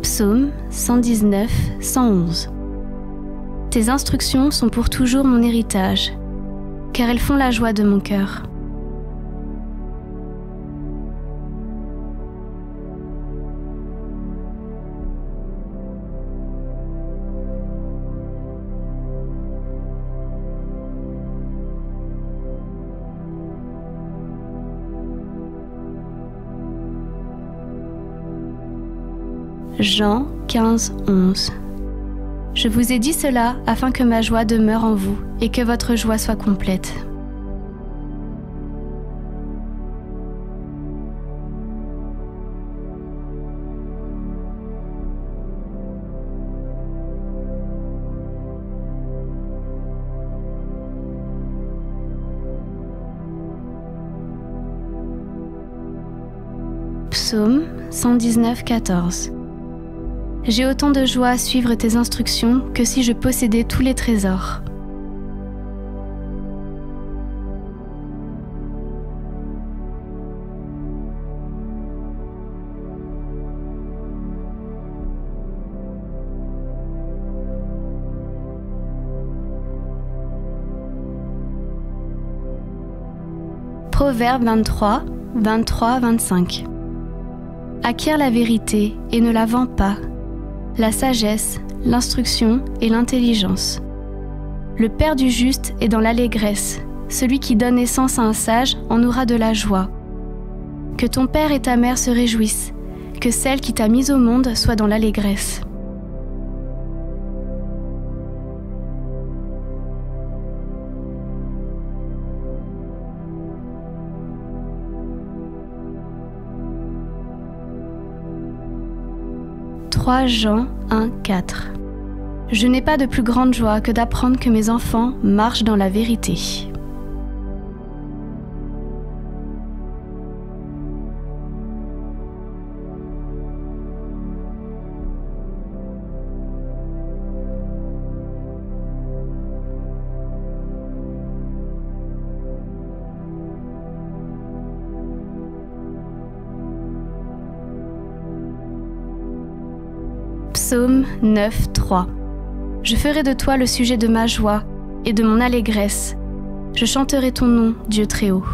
Psaume 119, 111. Tes instructions sont pour toujours mon héritage, car elles font la joie de mon cœur. Jean 15, 11. Je vous ai dit cela afin que ma joie demeure en vous et que votre joie soit complète. Psaume 119, 14. J'ai autant de joie à suivre tes instructions que si je possédais tous les trésors. Proverbe 23, 23, 25. Acquiert la vérité et ne la vends pas, la sagesse, l'instruction et l'intelligence. Le Père du juste est dans l'allégresse, celui qui donne naissance à un sage en aura de la joie. Que ton père et ta mère se réjouissent, que celle qui t'a mise au monde soit dans l'allégresse. « 3 Jean 1, 4. Je n'ai pas de plus grande joie que d'apprendre que mes enfants marchent dans la vérité. » Psaume 9, 3. Je ferai de toi le sujet de ma joie et de mon allégresse. Je chanterai ton nom, Dieu très haut.